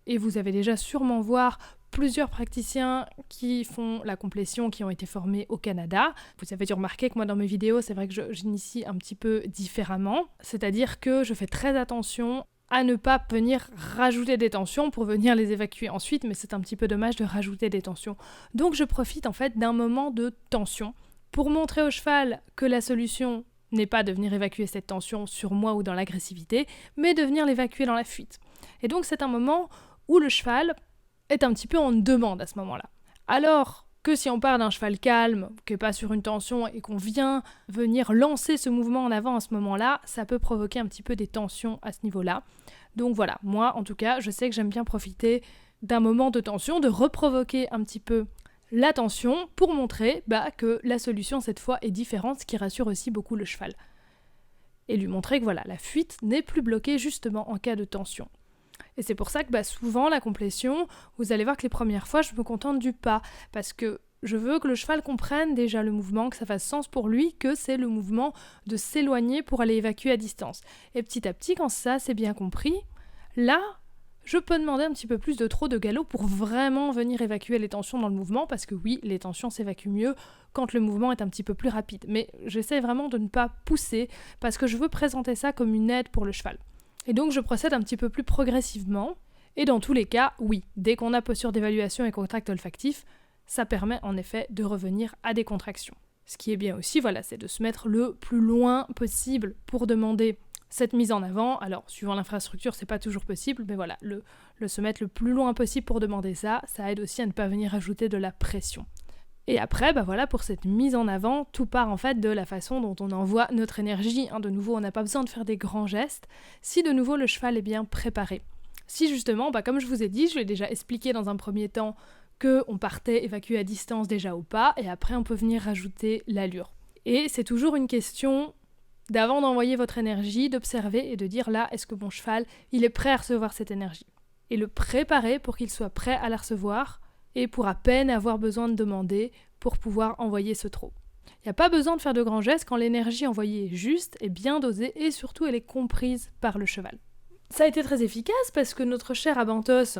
et vous avez déjà sûrement voir plusieurs praticiens qui font la complétion, qui ont été formés au Canada. Vous avez dû remarquer que moi dans mes vidéos, c'est vrai que j'initie un petit peu différemment, c'est-à-dire que je fais très attention à ne pas venir rajouter des tensions pour venir les évacuer ensuite, mais c'est un petit peu dommage de rajouter des tensions. Donc je profite en fait d'un moment de tension pour montrer au cheval que la solution n'est pas de venir évacuer cette tension sur moi ou dans l'agressivité, mais de venir l'évacuer dans la fuite. Et donc c'est un moment où le cheval est un petit peu en demande à ce moment-là. Alors que si on part d'un cheval calme, qui n'est pas sur une tension, et qu'on vient venir lancer ce mouvement en avant à ce moment-là, ça peut provoquer un petit peu des tensions à ce niveau-là. Donc voilà, moi en tout cas, je sais que j'aime bien profiter d'un moment de tension, de reprovoquer un petit peu la tension pour montrer que la solution cette fois est différente, ce qui rassure aussi beaucoup le cheval. Et lui montrer que voilà, la fuite n'est plus bloquée justement en cas de tension. Et c'est pour ça que souvent la complétion, vous allez voir que les premières fois je me contente du pas, parce que je veux que le cheval comprenne déjà le mouvement, que ça fasse sens pour lui, que c'est le mouvement de s'éloigner pour aller évacuer à distance. Et petit à petit, quand ça c'est bien compris, là, je peux demander un petit peu plus de trot de galop pour vraiment venir évacuer les tensions dans le mouvement, parce que oui, les tensions s'évacuent mieux quand le mouvement est un petit peu plus rapide. Mais j'essaie vraiment de ne pas pousser, parce que je veux présenter ça comme une aide pour le cheval. Et donc je procède un petit peu plus progressivement, et dans tous les cas, oui, dès qu'on a posture d'évaluation et contact olfactif, ça permet en effet de revenir à des contractions. Ce qui est bien aussi, voilà, c'est de se mettre le plus loin possible pour demander cette mise en avant. Alors, suivant l'infrastructure, c'est pas toujours possible, mais voilà, le se mettre le plus loin possible pour demander ça aide aussi à ne pas venir ajouter de la pression. Et après, voilà, pour cette mise en avant, tout part en fait de la façon dont on envoie notre énergie. De nouveau, on n'a pas besoin de faire des grands gestes, si de nouveau le cheval est bien préparé. Si justement, comme je vous ai dit, je l'ai déjà expliqué dans un premier temps, qu'on partait évacuer à distance déjà ou pas, et après on peut venir rajouter l'allure. Et c'est toujours une question d'avant d'envoyer votre énergie, d'observer et de dire là, est-ce que mon cheval, il est prêt à recevoir cette énergie ? Et le préparer pour qu'il soit prêt à la recevoir et pour à peine avoir besoin de demander pour pouvoir envoyer ce trot. Il n'y a pas besoin de faire de grands gestes quand l'énergie envoyée est juste, est bien dosée et surtout elle est comprise par le cheval. Ça a été très efficace parce que notre cher Abantos,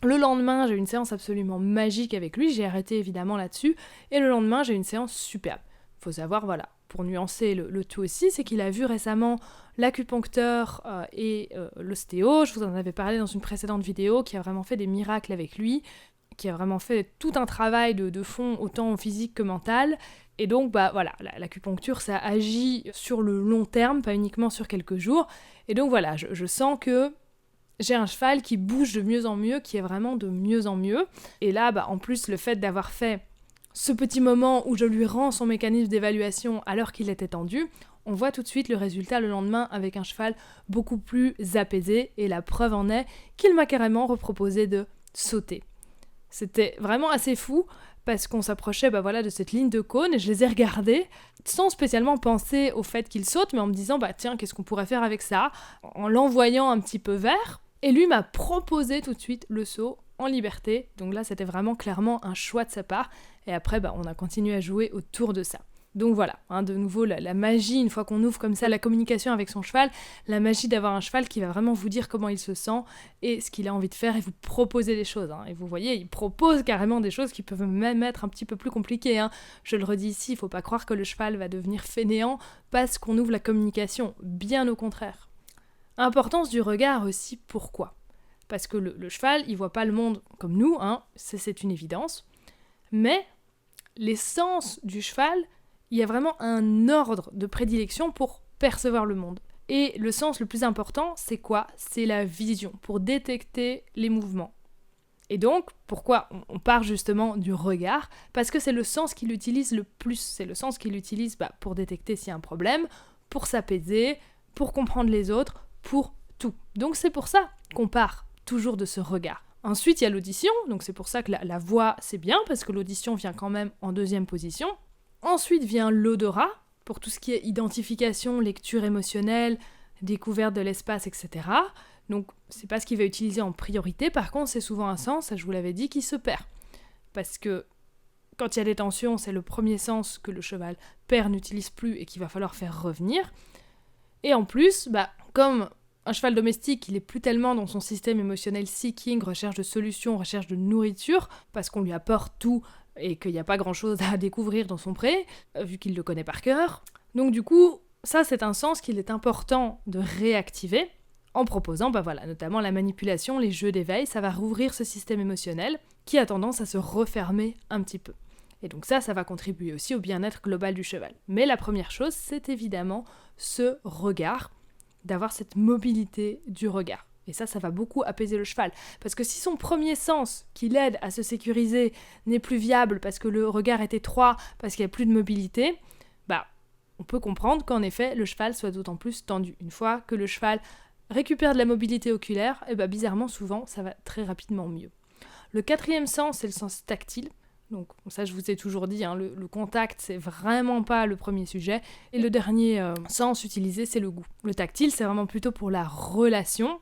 le lendemain, j'ai eu une séance absolument magique avec lui, j'ai arrêté évidemment là-dessus, et le lendemain, j'ai eu une séance superbe. Faut savoir, voilà, pour nuancer le tout aussi, c'est qu'il a vu récemment l'acupuncteur et l'ostéo, je vous en avais parlé dans une précédente vidéo, qui a vraiment fait des miracles avec lui, qui a vraiment fait tout un travail de fond, autant physique que mental. Et donc, voilà, l'acupuncture, ça agit sur le long terme, pas uniquement sur quelques jours. Et donc, voilà, je sens que j'ai un cheval qui bouge de mieux en mieux, qui est vraiment de mieux en mieux. Et là, en plus, le fait d'avoir fait ce petit moment où je lui rends son mécanisme d'évaluation alors qu'il était tendu, on voit tout de suite le résultat le lendemain avec un cheval beaucoup plus apaisé. Et la preuve en est qu'il m'a carrément reproposé de sauter. C'était vraiment assez fou parce qu'on s'approchait de cette ligne de cône et je les ai regardés sans spécialement penser au fait qu'il saute, mais en me disant tiens, qu'est-ce qu'on pourrait faire avec ça, en l'envoyant un petit peu vers. Et lui m'a proposé tout de suite le saut en liberté. Donc là, c'était vraiment clairement un choix de sa part. Et après, on a continué à jouer autour de ça. Donc voilà, de nouveau, la magie, une fois qu'on ouvre comme ça la communication avec son cheval, la magie d'avoir un cheval qui va vraiment vous dire comment il se sent et ce qu'il a envie de faire et vous proposer des choses. Et vous voyez, il propose carrément des choses qui peuvent même être un petit peu plus compliquées. Je le redis ici, il ne faut pas croire que le cheval va devenir fainéant parce qu'on ouvre la communication, bien au contraire. Importance du regard aussi, pourquoi ? Parce que le cheval, il voit pas le monde comme nous, c'est une évidence, mais les sens du cheval, il y a vraiment un ordre de prédilection pour percevoir le monde. Et le sens le plus important, c'est quoi ? C'est la vision, pour détecter les mouvements. Et donc, pourquoi on part justement du regard ? Parce que c'est le sens qu'il utilise le plus. C'est le sens qu'il utilise pour détecter s'il y a un problème, pour s'apaiser, pour comprendre les autres, pour tout. Donc c'est pour ça qu'on part toujours de ce regard. Ensuite, il y a l'audition, donc c'est pour ça que la voix, c'est bien, parce que l'audition vient quand même en deuxième position. Ensuite vient l'odorat, pour tout ce qui est identification, lecture émotionnelle, découverte de l'espace, etc. Donc c'est pas ce qu'il va utiliser en priorité, par contre c'est souvent un sens, ça je vous l'avais dit, qui se perd. Parce que quand il y a des tensions, c'est le premier sens que le cheval perd, n'utilise plus et qu'il va falloir faire revenir. Et en plus, comme un cheval domestique, il est plus tellement dans son système émotionnel seeking, recherche de solutions, recherche de nourriture, parce qu'on lui apporte tout et qu'il n'y a pas grand-chose à découvrir dans son pré, vu qu'il le connaît par cœur. Donc du coup, ça c'est un sens qu'il est important de réactiver en proposant notamment la manipulation, les jeux d'éveil, ça va rouvrir ce système émotionnel qui a tendance à se refermer un petit peu. Et donc ça va contribuer aussi au bien-être global du cheval. Mais la première chose, c'est évidemment ce regard, d'avoir cette mobilité du regard. Et ça va beaucoup apaiser le cheval. Parce que si son premier sens, qui l'aide à se sécuriser, n'est plus viable parce que le regard est étroit, parce qu'il n'y a plus de mobilité, on peut comprendre qu'en effet, le cheval soit d'autant plus tendu. Une fois que le cheval récupère de la mobilité oculaire, bizarrement, souvent, ça va très rapidement mieux. Le quatrième sens, c'est le sens tactile. Donc ça, je vous ai toujours dit, le contact, c'est vraiment pas le premier sujet. Et le dernier sens utilisé, c'est le goût. Le tactile, c'est vraiment plutôt pour la relation.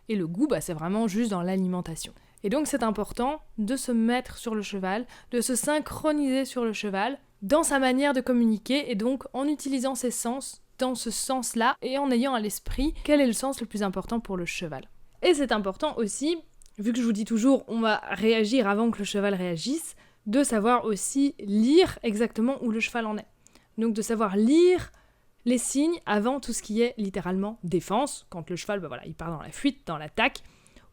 Et le goût, c'est vraiment juste dans l'alimentation. Et donc c'est important de se mettre sur le cheval, de se synchroniser sur le cheval, dans sa manière de communiquer, et donc en utilisant ses sens dans ce sens-là, et en ayant à l'esprit quel est le sens le plus important pour le cheval. Et c'est important aussi, vu que je vous dis toujours, on va réagir avant que le cheval réagisse, de savoir aussi lire exactement où le cheval en est. Donc de savoir lire les signes avant tout ce qui est littéralement défense, quand le cheval il part dans la fuite, dans l'attaque,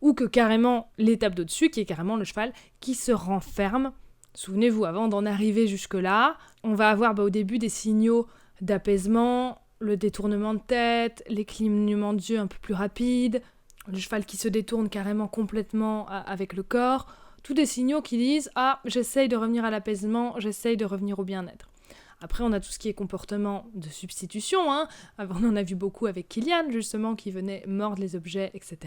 ou que carrément l'étape d'au-dessus, qui est carrément le cheval qui se renferme. Souvenez-vous, avant d'en arriver jusque-là, on va avoir au début des signaux d'apaisement, le détournement de tête, les clignements d'yeux un peu plus rapides, le cheval qui se détourne carrément complètement avec le corps, tous des signaux qui disent « Ah, j'essaye de revenir à l'apaisement, j'essaye de revenir au bien-être ». Après, on a tout ce qui est comportement de substitution. On en a vu beaucoup avec Kilian, justement, qui venait mordre les objets, etc.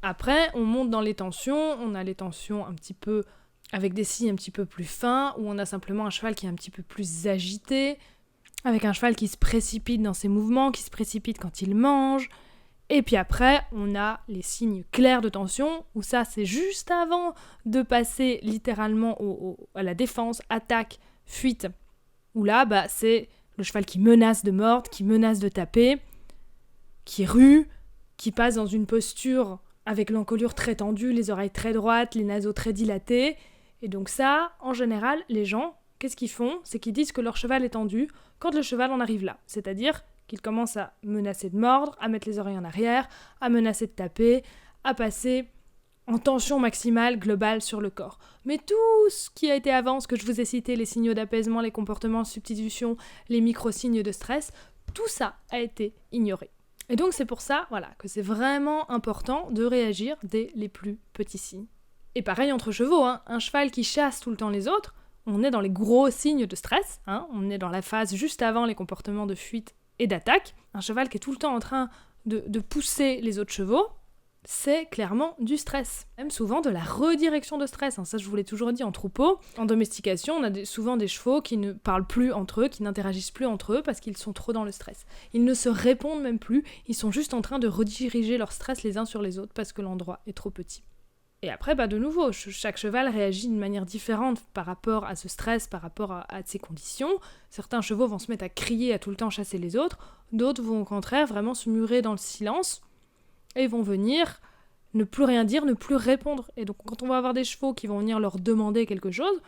Après, on monte dans les tensions. On a les tensions un petit peu avec des signes un petit peu plus fins, où on a simplement un cheval qui est un petit peu plus agité, avec un cheval qui se précipite dans ses mouvements, qui se précipite quand il mange. Et puis après, on a les signes clairs de tension, où ça, c'est juste avant de passer littéralement à la défense, attaque, fuite, où là, c'est le cheval qui menace de mordre, qui menace de taper, qui rue, qui passe dans une posture avec l'encolure très tendue, les oreilles très droites, les naseaux très dilatés. Et donc ça, en général, les gens, qu'est-ce qu'ils font ? C'est qu'ils disent que leur cheval est tendu quand le cheval en arrive là. C'est-à-dire qu'ils commencent à menacer de mordre, à mettre les oreilles en arrière, à menacer de taper, à passer en tension maximale globale sur le corps. Mais tout ce qui a été avant, ce que je vous ai cité, les signaux d'apaisement, les comportements de substitution, les micro-signes de stress, tout ça a été ignoré. Et donc c'est pour ça que c'est vraiment important de réagir dès les plus petits signes. Et pareil entre chevaux, un cheval qui chasse tout le temps les autres, on est dans les gros signes de stress, on est dans la phase juste avant les comportements de fuite et d'attaque. Un cheval qui est tout le temps en train de pousser les autres chevaux, c'est clairement du stress. Même souvent de la redirection de stress. Ça, je vous l'ai toujours dit en troupeau. En domestication, on a souvent des chevaux qui ne parlent plus entre eux, qui n'interagissent plus entre eux parce qu'ils sont trop dans le stress. Ils ne se répondent même plus, ils sont juste en train de rediriger leur stress les uns sur les autres parce que l'endroit est trop petit. Et après, de nouveau, chaque cheval réagit d'une manière différente par rapport à ce stress, par rapport à ces conditions. Certains chevaux vont se mettre à crier, à tout le temps chasser les autres. D'autres vont au contraire vraiment se murer dans le silence et vont venir ne plus rien dire, ne plus répondre. Et donc quand on va avoir des chevaux qui vont venir leur demander quelque chose,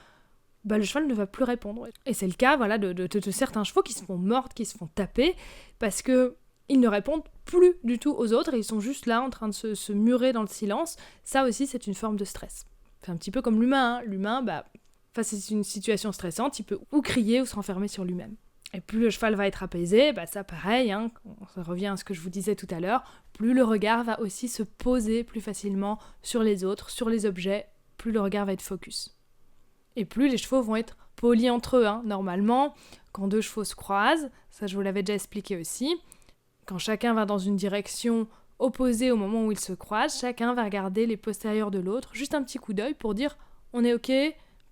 le cheval ne va plus répondre. Et c'est le cas de certains chevaux qui se font mordre, qui se font taper, parce que ils ne répondent plus du tout aux autres et ils sont juste là en train de se murer dans le silence. Ça aussi, c'est une forme de stress. C'est un petit peu comme l'humain. L'humain, face à une situation stressante, il peut ou crier ou se renfermer sur lui-même. Et plus le cheval va être apaisé, ça pareil, ça revient à ce que je vous disais tout à l'heure, plus le regard va aussi se poser plus facilement sur les autres, sur les objets, plus le regard va être focus. Et plus les chevaux vont être polis entre eux. Normalement, quand deux chevaux se croisent, ça je vous l'avais déjà expliqué aussi, quand chacun va dans une direction opposée au moment où ils se croisent, chacun va regarder les postérieurs de l'autre, juste un petit coup d'œil pour dire « on est ok »,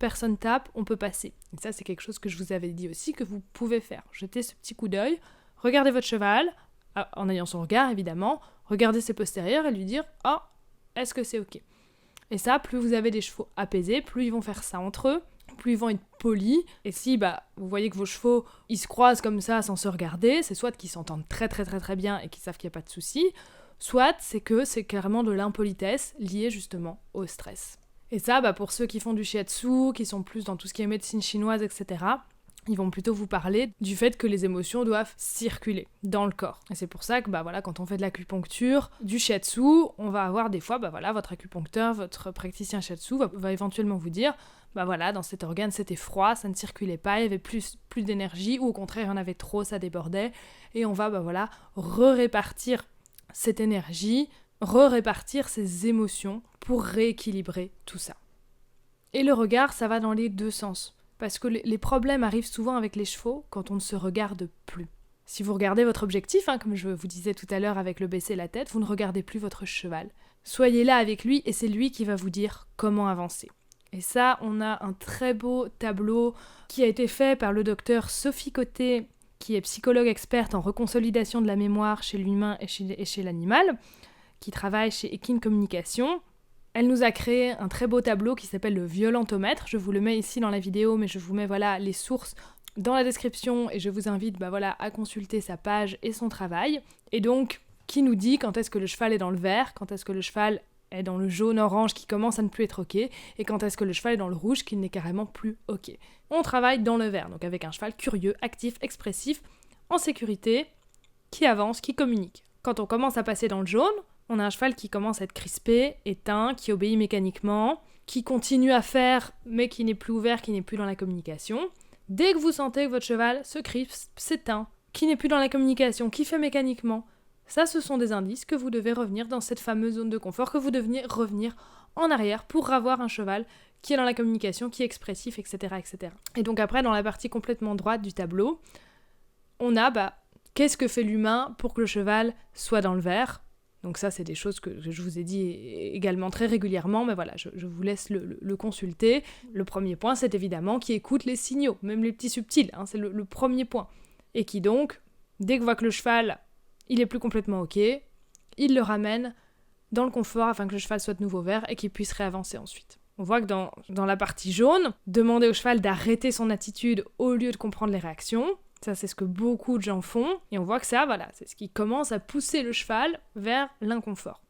personne tape, on peut passer. Et ça, c'est quelque chose que je vous avais dit aussi que vous pouvez faire. Jetez ce petit coup d'œil, regardez votre cheval, en ayant son regard évidemment, regarder ses postérieurs et lui dire « Ah, est-ce que c'est ok ?» Et ça, plus vous avez des chevaux apaisés, plus ils vont faire ça entre eux, plus ils vont être polis. Et si vous voyez que vos chevaux, ils se croisent comme ça sans se regarder, c'est soit qu'ils s'entendent très très très très bien et qu'ils savent qu'il n'y a pas de souci, soit c'est que c'est clairement de l'impolitesse liée justement au stress. Et ça, pour ceux qui font du shiatsu, qui sont plus dans tout ce qui est médecine chinoise, etc., ils vont plutôt vous parler du fait que les émotions doivent circuler dans le corps. Et c'est pour ça que quand on fait de l'acupuncture, du shiatsu, on va avoir des fois, votre acupuncteur, votre praticien shiatsu va éventuellement vous dire, dans cet organe c'était froid, ça ne circulait pas, il y avait plus d'énergie, ou au contraire il y en avait trop, ça débordait, et on va répartir cette énergie, répartir ces émotions pour rééquilibrer tout ça. Et le regard, ça va dans les deux sens. Parce que les problèmes arrivent souvent avec les chevaux quand on ne se regarde plus. Si vous regardez votre objectif, comme je vous disais tout à l'heure avec le baisser la tête, vous ne regardez plus votre cheval. Soyez là avec lui et c'est lui qui va vous dire comment avancer. Et ça, on a un très beau tableau qui a été fait par le docteur Sophie Côté, qui est psychologue experte en reconsolidation de la mémoire chez l'humain et chez l'animal, qui travaille chez Equine Communication. Elle nous a créé un très beau tableau qui s'appelle le violentomètre. Je vous le mets ici dans la vidéo, mais je vous mets les sources dans la description et je vous invite à consulter sa page et son travail. Et donc, qui nous dit quand est-ce que le cheval est dans le vert, quand est-ce que le cheval est dans le jaune-orange qui commence à ne plus être ok, et quand est-ce que le cheval est dans le rouge qui n'est carrément plus ok. On travaille dans le vert, donc avec un cheval curieux, actif, expressif, en sécurité, qui avance, qui communique. Quand on commence à passer dans le jaune, on a un cheval qui commence à être crispé, éteint, qui obéit mécaniquement, qui continue à faire, mais qui n'est plus ouvert, qui n'est plus dans la communication. Dès que vous sentez que votre cheval se crispe, s'éteint, qui n'est plus dans la communication, qui fait mécaniquement, ça, ce sont des indices que vous devez revenir dans cette fameuse zone de confort, que vous devez revenir en arrière pour avoir un cheval qui est dans la communication, qui est expressif, etc., etc. Et donc après, dans la partie complètement droite du tableau, on a qu'est-ce que fait l'humain pour que le cheval soit dans le vert. Donc ça, c'est des choses que je vous ai dit également très régulièrement, mais je vous laisse le consulter. Le premier point, c'est évidemment qui écoute les signaux, même les petits subtils, c'est le premier point. Et qui donc, dès qu'on voit que le cheval, il est plus complètement ok, il le ramène dans le confort afin que le cheval soit de nouveau vert et qu'il puisse réavancer ensuite. On voit que dans la partie jaune, demander au cheval d'arrêter son attitude au lieu de comprendre les réactions. Ça, c'est ce que beaucoup de gens font. Et on voit que ça, c'est ce qui commence à pousser le cheval vers l'inconfort.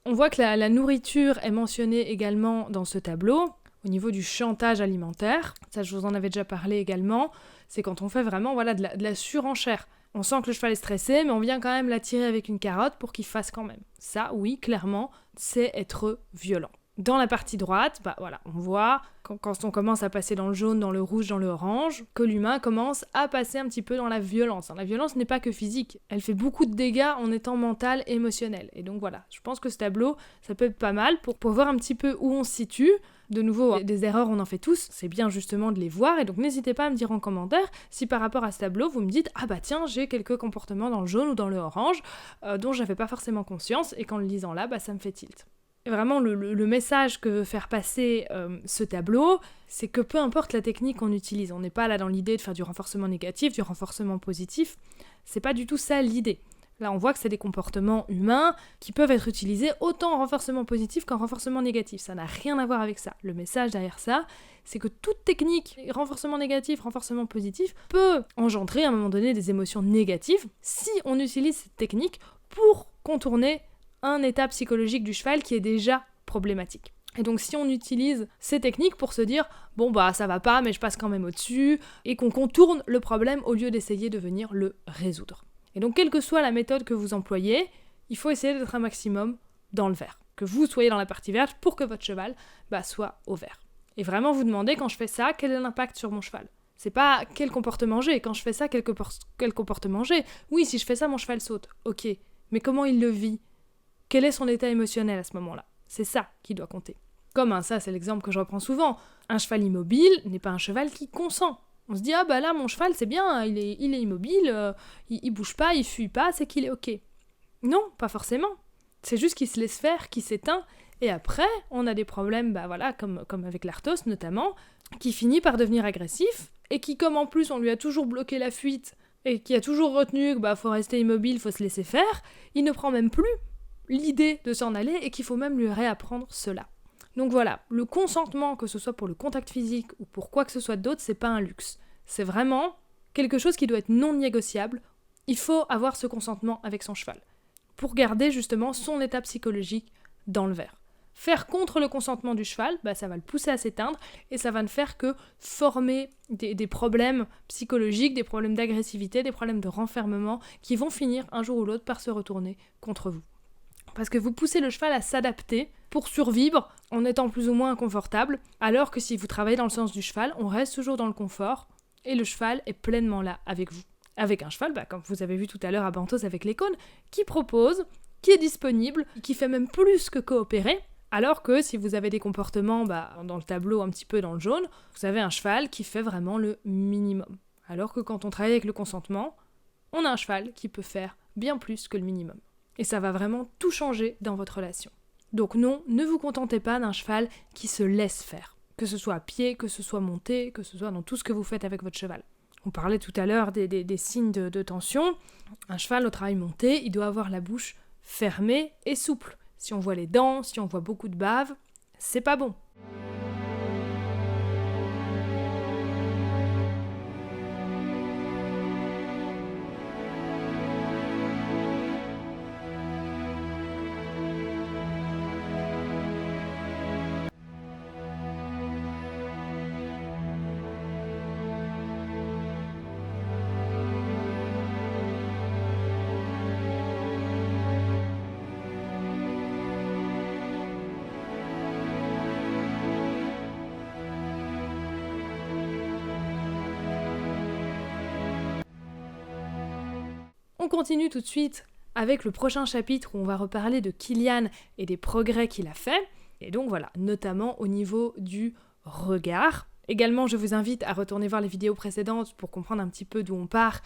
On voit que la nourriture est mentionnée également dans ce tableau, au niveau du chantage alimentaire. Ça, je vous en avais déjà parlé également. C'est quand on fait vraiment de la surenchère. On sent que le cheval est stressé, mais on vient quand même l'attirer avec une carotte pour qu'il fasse quand même. Ça, oui, clairement, c'est être violent. Dans la partie droite, on voit, quand on commence à passer dans le jaune, dans le rouge, dans le orange, que l'humain commence à passer un petit peu dans la violence. La violence n'est pas que physique, elle fait beaucoup de dégâts en étant mentale et émotionnelle. Et donc je pense que ce tableau, ça peut être pas mal pour voir un petit peu où on se situe. De nouveau, des erreurs, on en fait tous, c'est bien justement de les voir, et donc n'hésitez pas à me dire en commentaire si par rapport à ce tableau, vous me dites « Ah tiens, j'ai quelques comportements dans le jaune ou dans le orange dont j'avais pas forcément conscience, et qu'en le lisant là, ça me fait tilt ». Vraiment, le message que veut faire passer ce tableau, c'est que peu importe la technique qu'on utilise, on n'est pas là dans l'idée de faire du renforcement négatif, du renforcement positif, c'est pas du tout ça l'idée. Là, on voit que c'est des comportements humains qui peuvent être utilisés autant en renforcement positif qu'en renforcement négatif. Ça n'a rien à voir avec ça. Le message derrière ça, c'est que toute technique, renforcement négatif, renforcement positif, peut engendrer à un moment donné des émotions négatives si on utilise cette technique pour contourner un état psychologique du cheval qui est déjà problématique. Et donc si on utilise ces techniques pour se dire « Bon ça va pas, mais je passe quand même au-dessus » et qu'on contourne le problème au lieu d'essayer de venir le résoudre. Et donc, quelle que soit la méthode que vous employez, il faut essayer d'être un maximum dans le vert. Que vous soyez dans la partie verte pour que votre cheval soit au vert. Et vraiment vous demandez, quand je fais ça, quel est l'impact sur mon cheval ? C'est pas quel comportement j'ai. Quand je fais ça, quel comportement j'ai ? Oui, si je fais ça, mon cheval saute. Ok. Mais comment il le vit ? Quel est son état émotionnel à ce moment-là ? C'est ça qui doit compter. Comme ça, c'est l'exemple que je reprends souvent. Un cheval immobile n'est pas un cheval qui consent. On se dit, là, mon cheval, c'est bien, il est immobile, il bouge pas, il fuit pas, c'est qu'il est ok. Non, pas forcément. C'est juste qu'il se laisse faire, qu'il s'éteint, et après, on a des problèmes, comme avec l'arthrose notamment, qui finit par devenir agressif, et qui, comme en plus, on lui a toujours bloqué la fuite, et qui a toujours retenu que faut rester immobile, faut se laisser faire, il ne prend même plus l'idée de s'en aller et qu'il faut même lui réapprendre cela. Donc voilà, le consentement, que ce soit pour le contact physique ou pour quoi que ce soit d'autre, c'est pas un luxe. C'est vraiment quelque chose qui doit être non négociable. Il faut avoir ce consentement avec son cheval pour garder justement son état psychologique dans le vert. Faire contre le consentement du cheval, ça va le pousser à s'éteindre et ça va ne faire que former des problèmes psychologiques, des problèmes d'agressivité, des problèmes de renfermement qui vont finir un jour ou l'autre par se retourner contre vous. Parce que vous poussez le cheval à s'adapter pour survivre en étant plus ou moins inconfortable, alors que si vous travaillez dans le sens du cheval, on reste toujours dans le confort et le cheval est pleinement là avec vous. Avec un cheval, comme vous avez vu tout à l'heure à Bantos avec les cônes, qui propose, qui est disponible, qui fait même plus que coopérer, alors que si vous avez des comportements dans le tableau un petit peu dans le jaune, vous avez un cheval qui fait vraiment le minimum. Alors que quand on travaille avec le consentement, on a un cheval qui peut faire bien plus que le minimum. Et ça va vraiment tout changer dans votre relation. Donc non, ne vous contentez pas d'un cheval qui se laisse faire. Que ce soit à pied, que ce soit monté, que ce soit dans tout ce que vous faites avec votre cheval. On parlait tout à l'heure des signes de tension. Un cheval au travail monté, il doit avoir la bouche fermée et souple. Si on voit les dents, si on voit beaucoup de bave, c'est pas bon. On continue tout de suite avec le prochain chapitre où on va reparler de Kilian et des progrès qu'il a fait. Et donc voilà, notamment au niveau du regard. Également, je vous invite à retourner voir les vidéos précédentes pour comprendre un petit peu d'où on part.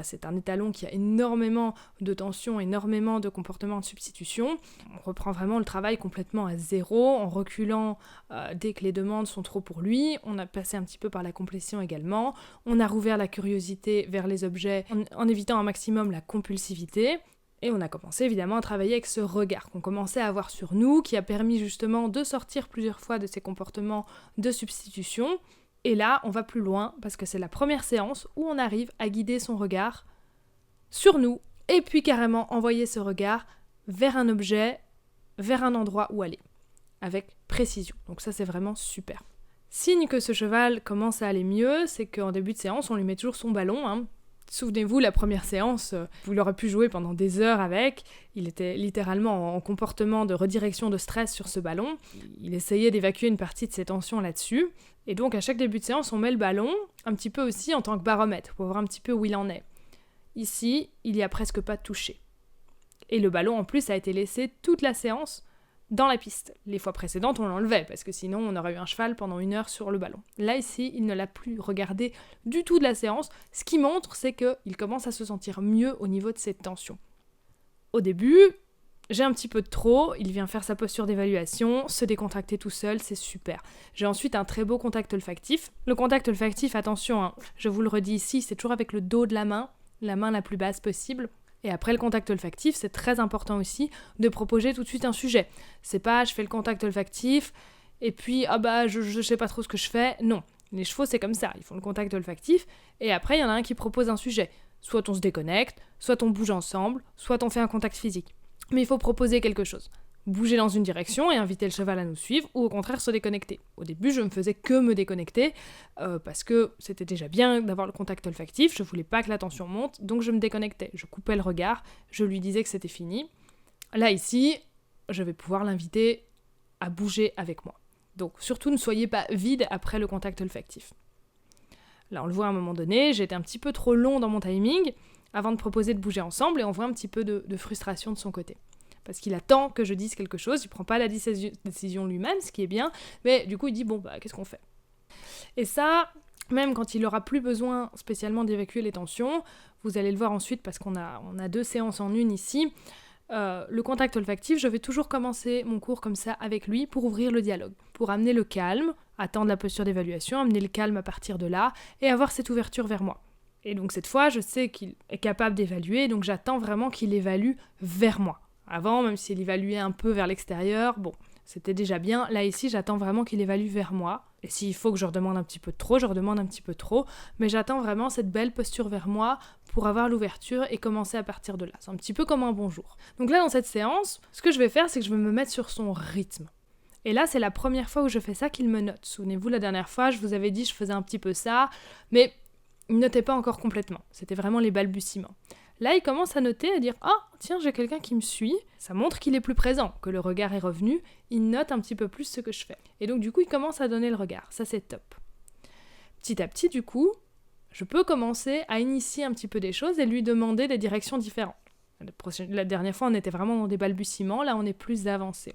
C'est un étalon qui a énormément de tension, énormément de comportements de substitution. On reprend vraiment le travail complètement à zéro, en reculant dès que les demandes sont trop pour lui. On a passé un petit peu par la complétion également. On a rouvert la curiosité vers les objets en évitant un maximum la compulsivité. Et on a commencé évidemment à travailler avec ce regard qu'on commençait à avoir sur nous, qui a permis justement de sortir plusieurs fois de ces comportements de substitution. Et là, on va plus loin, parce que c'est la première séance où on arrive à guider son regard sur nous, et puis carrément envoyer ce regard vers un objet, vers un endroit où aller, avec précision. Donc ça, c'est vraiment super. Signe que ce cheval commence à aller mieux, c'est qu'en début de séance, on lui met toujours son ballon, Souvenez-vous, la première séance, vous l'aurez pu jouer pendant des heures avec. Il était littéralement en comportement de redirection de stress sur ce ballon. Il essayait d'évacuer une partie de ses tensions là-dessus. Et donc, à chaque début de séance, on met le ballon, un petit peu aussi en tant que baromètre, pour voir un petit peu où il en est. Ici, il n'y a presque pas de toucher. Et le ballon, en plus, a été laissé toute la séance dans la piste. Les fois précédentes, on l'enlevait, parce que sinon, on aurait eu un cheval pendant 1 heure sur le ballon. Là, ici, il ne l'a plus regardé du tout de la séance. Ce qui montre, c'est qu'il commence à se sentir mieux au niveau de ses tensions. Au début, j'ai un petit peu de trop, il vient faire sa posture d'évaluation, se décontracter tout seul, c'est super. J'ai ensuite un très beau contact olfactif. Le contact olfactif, attention, je vous le redis ici, c'est toujours avec le dos de la main la plus basse possible. Et après le contact olfactif, c'est très important aussi de proposer tout de suite un sujet. C'est pas je fais le contact olfactif et puis je sais pas trop ce que je fais. Non, les chevaux c'est comme ça, ils font le contact olfactif et après il y en a un qui propose un sujet. Soit on se déconnecte, soit on bouge ensemble, soit on fait un contact physique. Mais il faut proposer quelque chose. Bouger dans une direction et inviter le cheval à nous suivre, ou au contraire se déconnecter. Au début, je ne faisais que me déconnecter, parce que c'était déjà bien d'avoir le contact olfactif, je voulais pas que la tension monte, donc je me déconnectais. Je coupais le regard, je lui disais que c'était fini. Là, ici, je vais pouvoir l'inviter à bouger avec moi. Donc, surtout, ne soyez pas vide après le contact olfactif. Là, on le voit à un moment donné, j'étais un petit peu trop long dans mon timing, avant de proposer de bouger ensemble, et on voit un petit peu de frustration de son côté. Parce qu'il attend que je dise quelque chose, il prend pas la décision lui-même, ce qui est bien, mais du coup il dit qu'est-ce qu'on fait ? Et ça, même quand il aura plus besoin spécialement d'évacuer les tensions, vous allez le voir ensuite parce qu'on a 2 séances en une ici, le contact olfactif, je vais toujours commencer mon cours comme ça avec lui pour ouvrir le dialogue, pour amener le calme, attendre la posture d'évaluation, amener le calme à partir de là, et avoir cette ouverture vers moi. Et donc cette fois, je sais qu'il est capable d'évaluer, donc j'attends vraiment qu'il évalue vers moi. Avant, même s'il évaluait un peu vers l'extérieur, bon, c'était déjà bien. Là, ici, j'attends vraiment qu'il évalue vers moi. Et s'il faut que je redemande un petit peu trop, je redemande un petit peu trop. Mais j'attends vraiment cette belle posture vers moi pour avoir l'ouverture et commencer à partir de là. C'est un petit peu comme un bonjour. Donc là, dans cette séance, ce que je vais faire, c'est que je vais me mettre sur son rythme. Et là, c'est la première fois où je fais ça qu'il me note. Souvenez-vous, la dernière fois, je vous avais dit, je faisais un petit peu ça, mais il ne notait pas encore complètement. C'était vraiment les balbutiements. Là, il commence à noter, à dire « Ah, tiens, j'ai quelqu'un qui me suit ». Ça montre qu'il est plus présent, que le regard est revenu. Il note un petit peu plus ce que je fais. Et donc, du coup, il commence à donner le regard. Ça, c'est top. Petit à petit, du coup, je peux commencer à initier un petit peu des choses et lui demander des directions différentes. La dernière fois, on était vraiment dans des balbutiements. Là, on est plus avancé.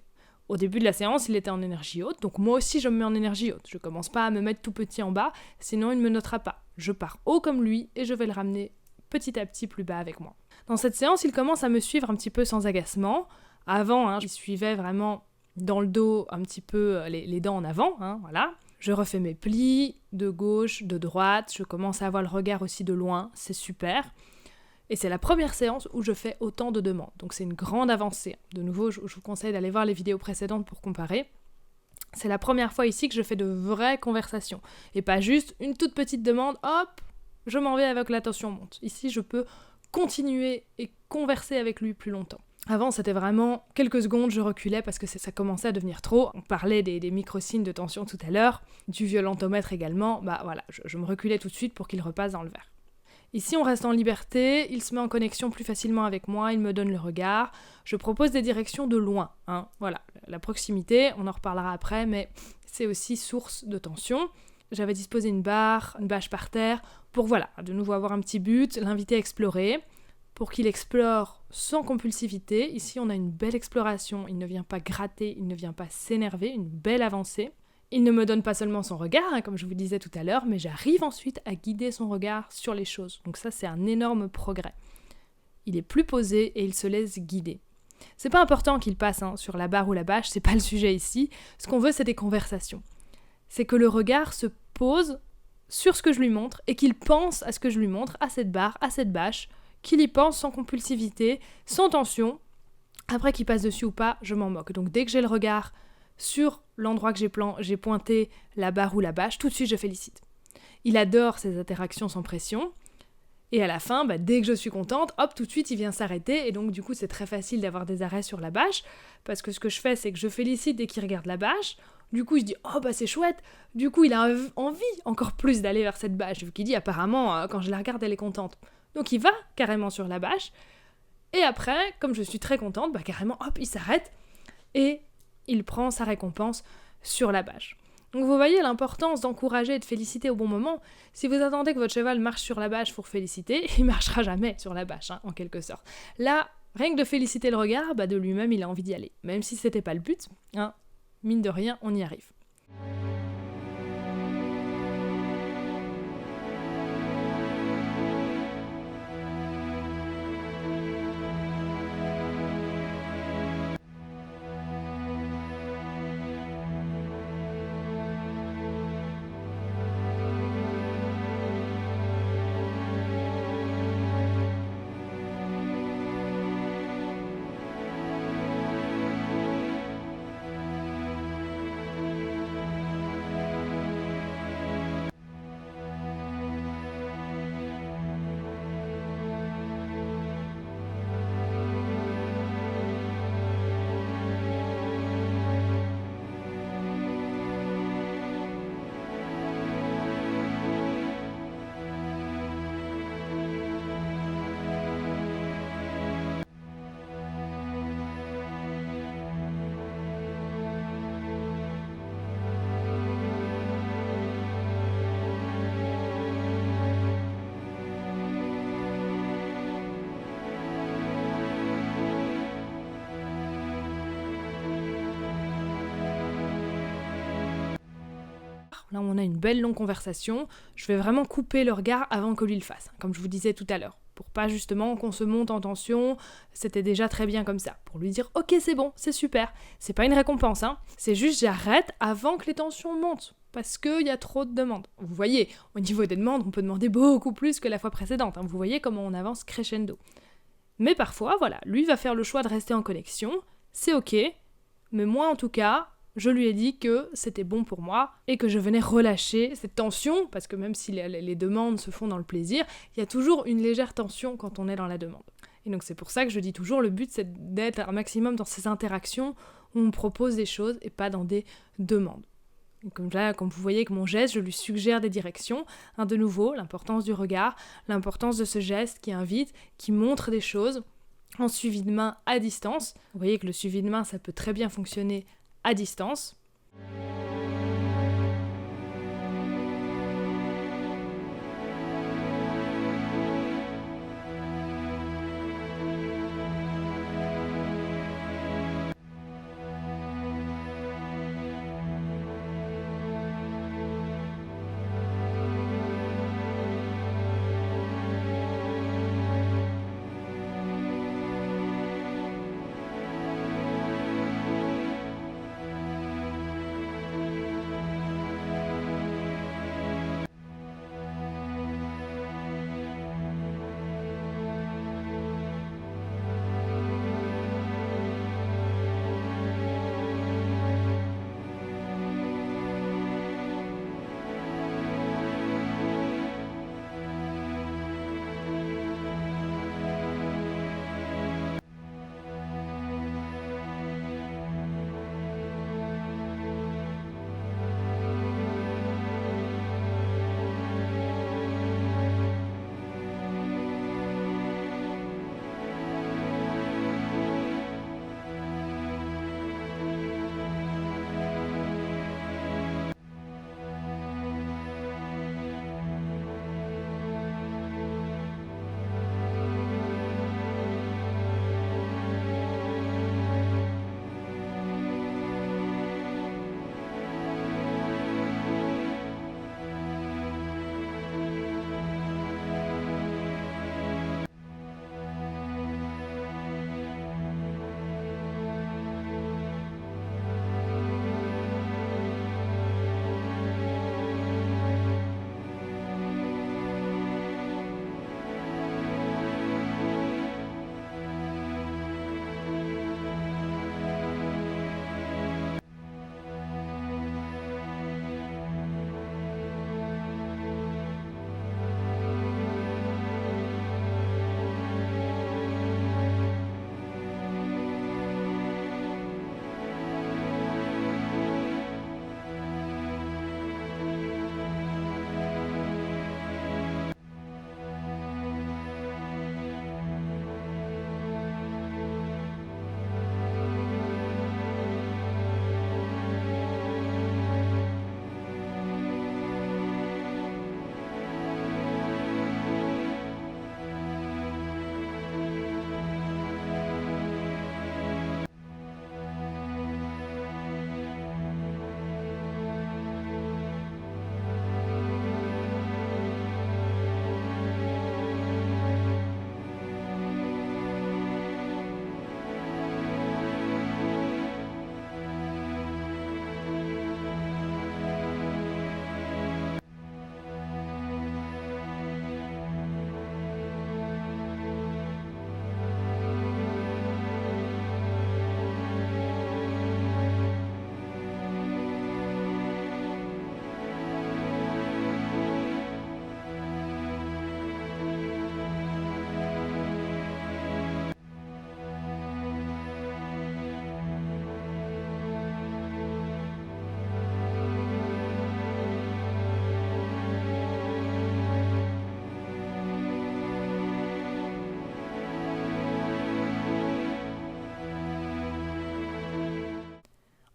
Au début de la séance, il était en énergie haute, donc moi aussi je me mets en énergie haute. Je commence pas à me mettre tout petit en bas, sinon il ne me notera pas. Je pars haut comme lui et je vais le ramener petit à petit plus bas avec moi. Dans cette séance, il commence à me suivre un petit peu sans agacement. Avant, il suivait vraiment dans le dos un petit peu les dents en avant, voilà. Je refais mes plis de gauche, de droite, je commence à avoir le regard aussi de loin, c'est super. Et c'est la première séance où je fais autant de demandes. Donc c'est une grande avancée. De nouveau, je vous conseille d'aller voir les vidéos précédentes pour comparer. C'est la première fois ici que je fais de vraies conversations. Et pas juste une toute petite demande, hop, je m'en vais avec la tension monte. Ici, je peux continuer et converser avec lui plus longtemps. Avant, c'était vraiment quelques secondes, je reculais parce que ça commençait à devenir trop. On parlait des micro-signes de tension tout à l'heure, du violentomètre également. Bah voilà, je me reculais tout de suite pour qu'il repasse dans le vert. Ici, on reste en liberté, il se met en connexion plus facilement avec moi, il me donne le regard. Je propose des directions de loin. Voilà, la proximité, on en reparlera après, mais c'est aussi source de tension. J'avais disposé une bâche par terre, pour voilà, de nouveau avoir un petit but, l'inviter à explorer, pour qu'il explore sans compulsivité. Ici, on a une belle exploration, il ne vient pas gratter, il ne vient pas s'énerver, une belle avancée. Il ne me donne pas seulement son regard, comme je vous disais tout à l'heure, mais j'arrive ensuite à guider son regard sur les choses. Donc ça, c'est un énorme progrès. Il est plus posé et il se laisse guider. C'est pas important qu'il passe sur la barre ou la bâche, c'est pas le sujet ici. Ce qu'on veut, c'est des conversations. C'est que le regard se pose sur ce que je lui montre et qu'il pense à ce que je lui montre, à cette barre, à cette bâche, qu'il y pense sans compulsivité, sans tension. Après qu'il passe dessus ou pas, je m'en moque. Donc dès que j'ai le regard sur l'endroit que j'ai pointé la barre ou la bâche, tout de suite je félicite. Il adore ces interactions sans pression. Et à la fin, dès que je suis contente, hop, tout de suite il vient s'arrêter. Et donc du coup c'est très facile d'avoir des arrêts sur la bâche. Parce que ce que je fais, c'est que je félicite dès qu'il regarde la bâche. Du coup il se dit, oh c'est chouette. Du coup il a envie encore plus d'aller vers cette bâche. Vu qu'il dit, apparemment, quand je la regarde, elle est contente. Donc il va carrément sur la bâche. Et après, comme je suis très contente, carrément, hop, il s'arrête. Et il prend sa récompense sur la bâche. Donc vous voyez l'importance d'encourager et de féliciter au bon moment. Si vous attendez que votre cheval marche sur la bâche pour féliciter, il marchera jamais sur la bâche, en quelque sorte. Là, rien que de féliciter le regard, de lui-même, il a envie d'y aller. Même si c'était pas le but, mine de rien, on y arrive. Là, on a une belle longue conversation. Je vais vraiment couper le regard avant que lui le fasse, comme je vous disais tout à l'heure. Pour pas justement qu'on se monte en tension, c'était déjà très bien comme ça. Pour lui dire, ok, c'est bon, c'est super. C'est pas une récompense, c'est juste j'arrête avant que les tensions montent. Parce qu'il y a trop de demandes. Vous voyez, au niveau des demandes, on peut demander beaucoup plus que la fois précédente. Vous voyez comment on avance crescendo. Mais parfois, voilà, lui va faire le choix de rester en connexion, c'est ok, mais moi en tout cas, je lui ai dit que c'était bon pour moi et que je venais relâcher cette tension, parce que même si les demandes se font dans le plaisir, il y a toujours une légère tension quand on est dans la demande. Et donc c'est pour ça que je dis toujours, le but c'est d'être un maximum dans ces interactions où on propose des choses et pas dans des demandes. Et comme vous voyez avec mon geste, je lui suggère des directions. De nouveau, l'importance du regard, l'importance de ce geste qui invite, qui montre des choses en suivi de main à distance. Vous voyez que le suivi de main, ça peut très bien fonctionner à distance.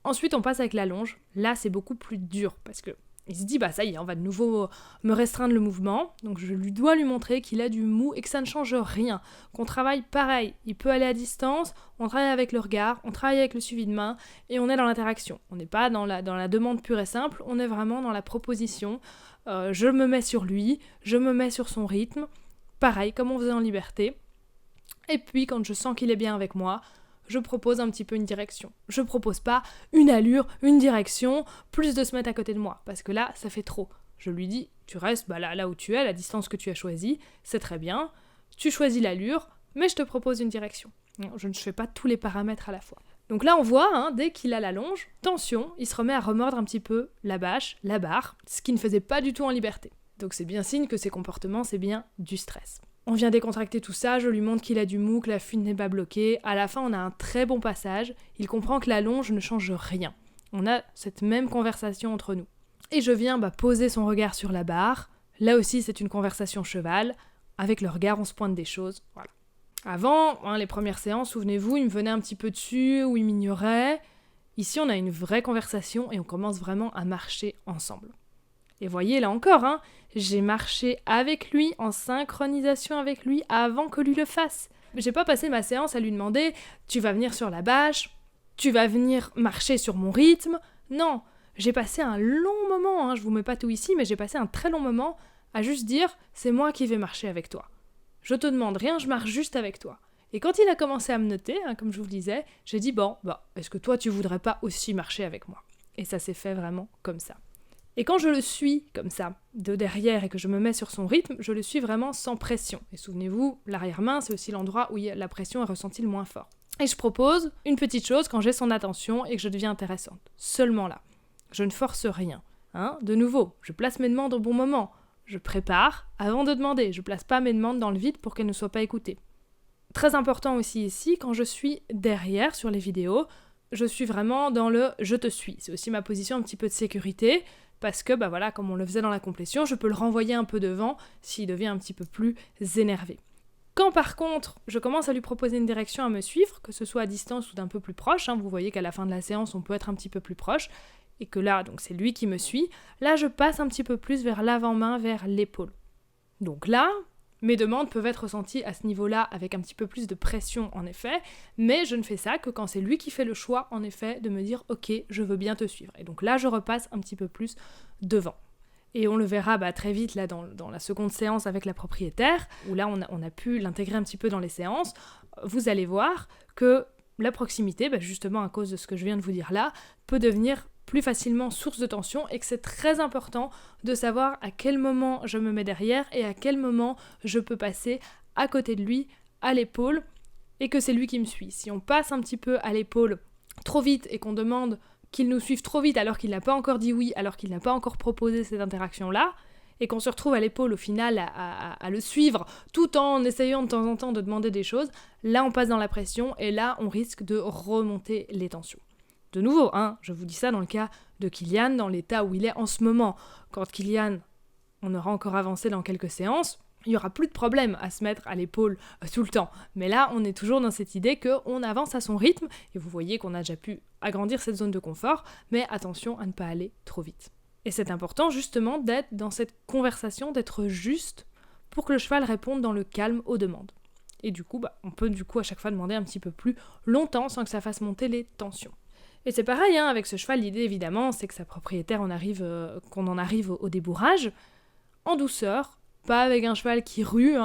Ensuite, on passe avec la longe. Là, c'est beaucoup plus dur parce que il se dit, bah ça y est, on va de nouveau me restreindre le mouvement. Donc je dois lui montrer qu'il a du mou et que ça ne change rien. Qu'on travaille pareil. Il peut aller à distance, on travaille avec le regard, on travaille avec le suivi de main et on est dans l'interaction. On n'est pas dans la demande pure et simple, on est vraiment dans la proposition. Je me mets sur lui, je me mets sur son rythme. Pareil, comme on faisait en liberté. Et puis, quand je sens qu'il est bien avec moi, je propose un petit peu une direction. Je propose pas une allure, une direction, plus de se mettre à côté de moi, parce que là, ça fait trop. Je lui dis, tu restes là où tu es, à la distance que tu as choisie, c'est très bien. Tu choisis l'allure, mais je te propose une direction. Non, je ne fais pas tous les paramètres à la fois. Donc là, on voit, dès qu'il a la longe, tension, il se remet à remordre un petit peu la bâche, la barre, ce qu'il ne faisait pas du tout en liberté. Donc c'est bien signe que ces comportements, c'est bien du stress. On vient décontracter tout ça, je lui montre qu'il a du mou, que la fuite n'est pas bloquée. À la fin, on a un très bon passage. Il comprend que la longe ne change rien. On a cette même conversation entre nous. Et je viens poser son regard sur la barre. Là aussi, c'est une conversation cheval. Avec le regard, on se pointe des choses. Voilà. Avant, les premières séances, souvenez-vous, il me venait un petit peu dessus ou il m'ignorait. Ici, on a une vraie conversation et on commence vraiment à marcher ensemble. Et voyez, là encore, j'ai marché avec lui, en synchronisation avec lui, avant que lui le fasse. J'ai pas passé ma séance à lui demander « tu vas venir sur la bâche, tu vas venir marcher sur mon rythme ». Non, j'ai passé un long moment, je vous mets pas tout ici, mais j'ai passé un très long moment à juste dire « c'est moi qui vais marcher avec toi ». Je te demande rien, je marche juste avec toi. Et quand il a commencé à me noter, comme je vous le disais, j'ai dit bon, est-ce que toi tu voudrais pas aussi marcher avec moi ? Et ça s'est fait vraiment comme ça. Et quand je le suis comme ça, de derrière, et que je me mets sur son rythme, je le suis vraiment sans pression. Et souvenez-vous, l'arrière-main, c'est aussi l'endroit où la pression est ressentie le moins fort. Et je propose une petite chose quand j'ai son attention et que je deviens intéressante. Seulement là. Je ne force rien. De nouveau, je place mes demandes au bon moment. Je prépare avant de demander. Je place pas mes demandes dans le vide pour qu'elles ne soient pas écoutées. Très important aussi ici, quand je suis derrière sur les vidéos, je suis vraiment dans le « je te suis ». C'est aussi ma position un petit peu de sécurité, parce que, comme on le faisait dans la complétion, je peux le renvoyer un peu devant s'il devient un petit peu plus énervé. Quand par contre, je commence à lui proposer une direction à me suivre, que ce soit à distance ou d'un peu plus proche, vous voyez qu'à la fin de la séance, on peut être un petit peu plus proche, et que là, donc c'est lui qui me suit, là je passe un petit peu plus vers l'avant-main, vers l'épaule. Donc là, mes demandes peuvent être ressenties à ce niveau-là avec un petit peu plus de pression en effet, mais je ne fais ça que quand c'est lui qui fait le choix en effet de me dire « ok, je veux bien te suivre ». Et donc là, je repasse un petit peu plus devant. Et on le verra très vite là dans la seconde séance avec la propriétaire, où là on a pu l'intégrer un petit peu dans les séances. Vous allez voir que la proximité, justement à cause de ce que je viens de vous dire là, peut devenir plus facilement source de tension et que c'est très important de savoir à quel moment je me mets derrière et à quel moment je peux passer à côté de lui, à l'épaule, et que c'est lui qui me suit. Si on passe un petit peu à l'épaule trop vite et qu'on demande qu'il nous suive trop vite alors qu'il n'a pas encore dit oui, alors qu'il n'a pas encore proposé cette interaction-là, et qu'on se retrouve à l'épaule au final à le suivre tout en essayant de temps en temps de demander des choses, là on passe dans la pression et là on risque de remonter les tensions. De nouveau, je vous dis ça dans le cas de Kylian, dans l'état où il est en ce moment. Quand Kylian, on aura encore avancé dans quelques séances, il n'y aura plus de problème à se mettre à l'épaule tout le temps. Mais là, on est toujours dans cette idée qu'on avance à son rythme, et vous voyez qu'on a déjà pu agrandir cette zone de confort, mais attention à ne pas aller trop vite. Et c'est important justement d'être dans cette conversation, d'être juste, pour que le cheval réponde dans le calme aux demandes. Et du coup, on peut à chaque fois demander un petit peu plus longtemps sans que ça fasse monter les tensions. Et c'est pareil, avec ce cheval, l'idée évidemment, c'est que sa propriétaire, qu'on en arrive au débourrage, en douceur, pas avec un cheval qui rue,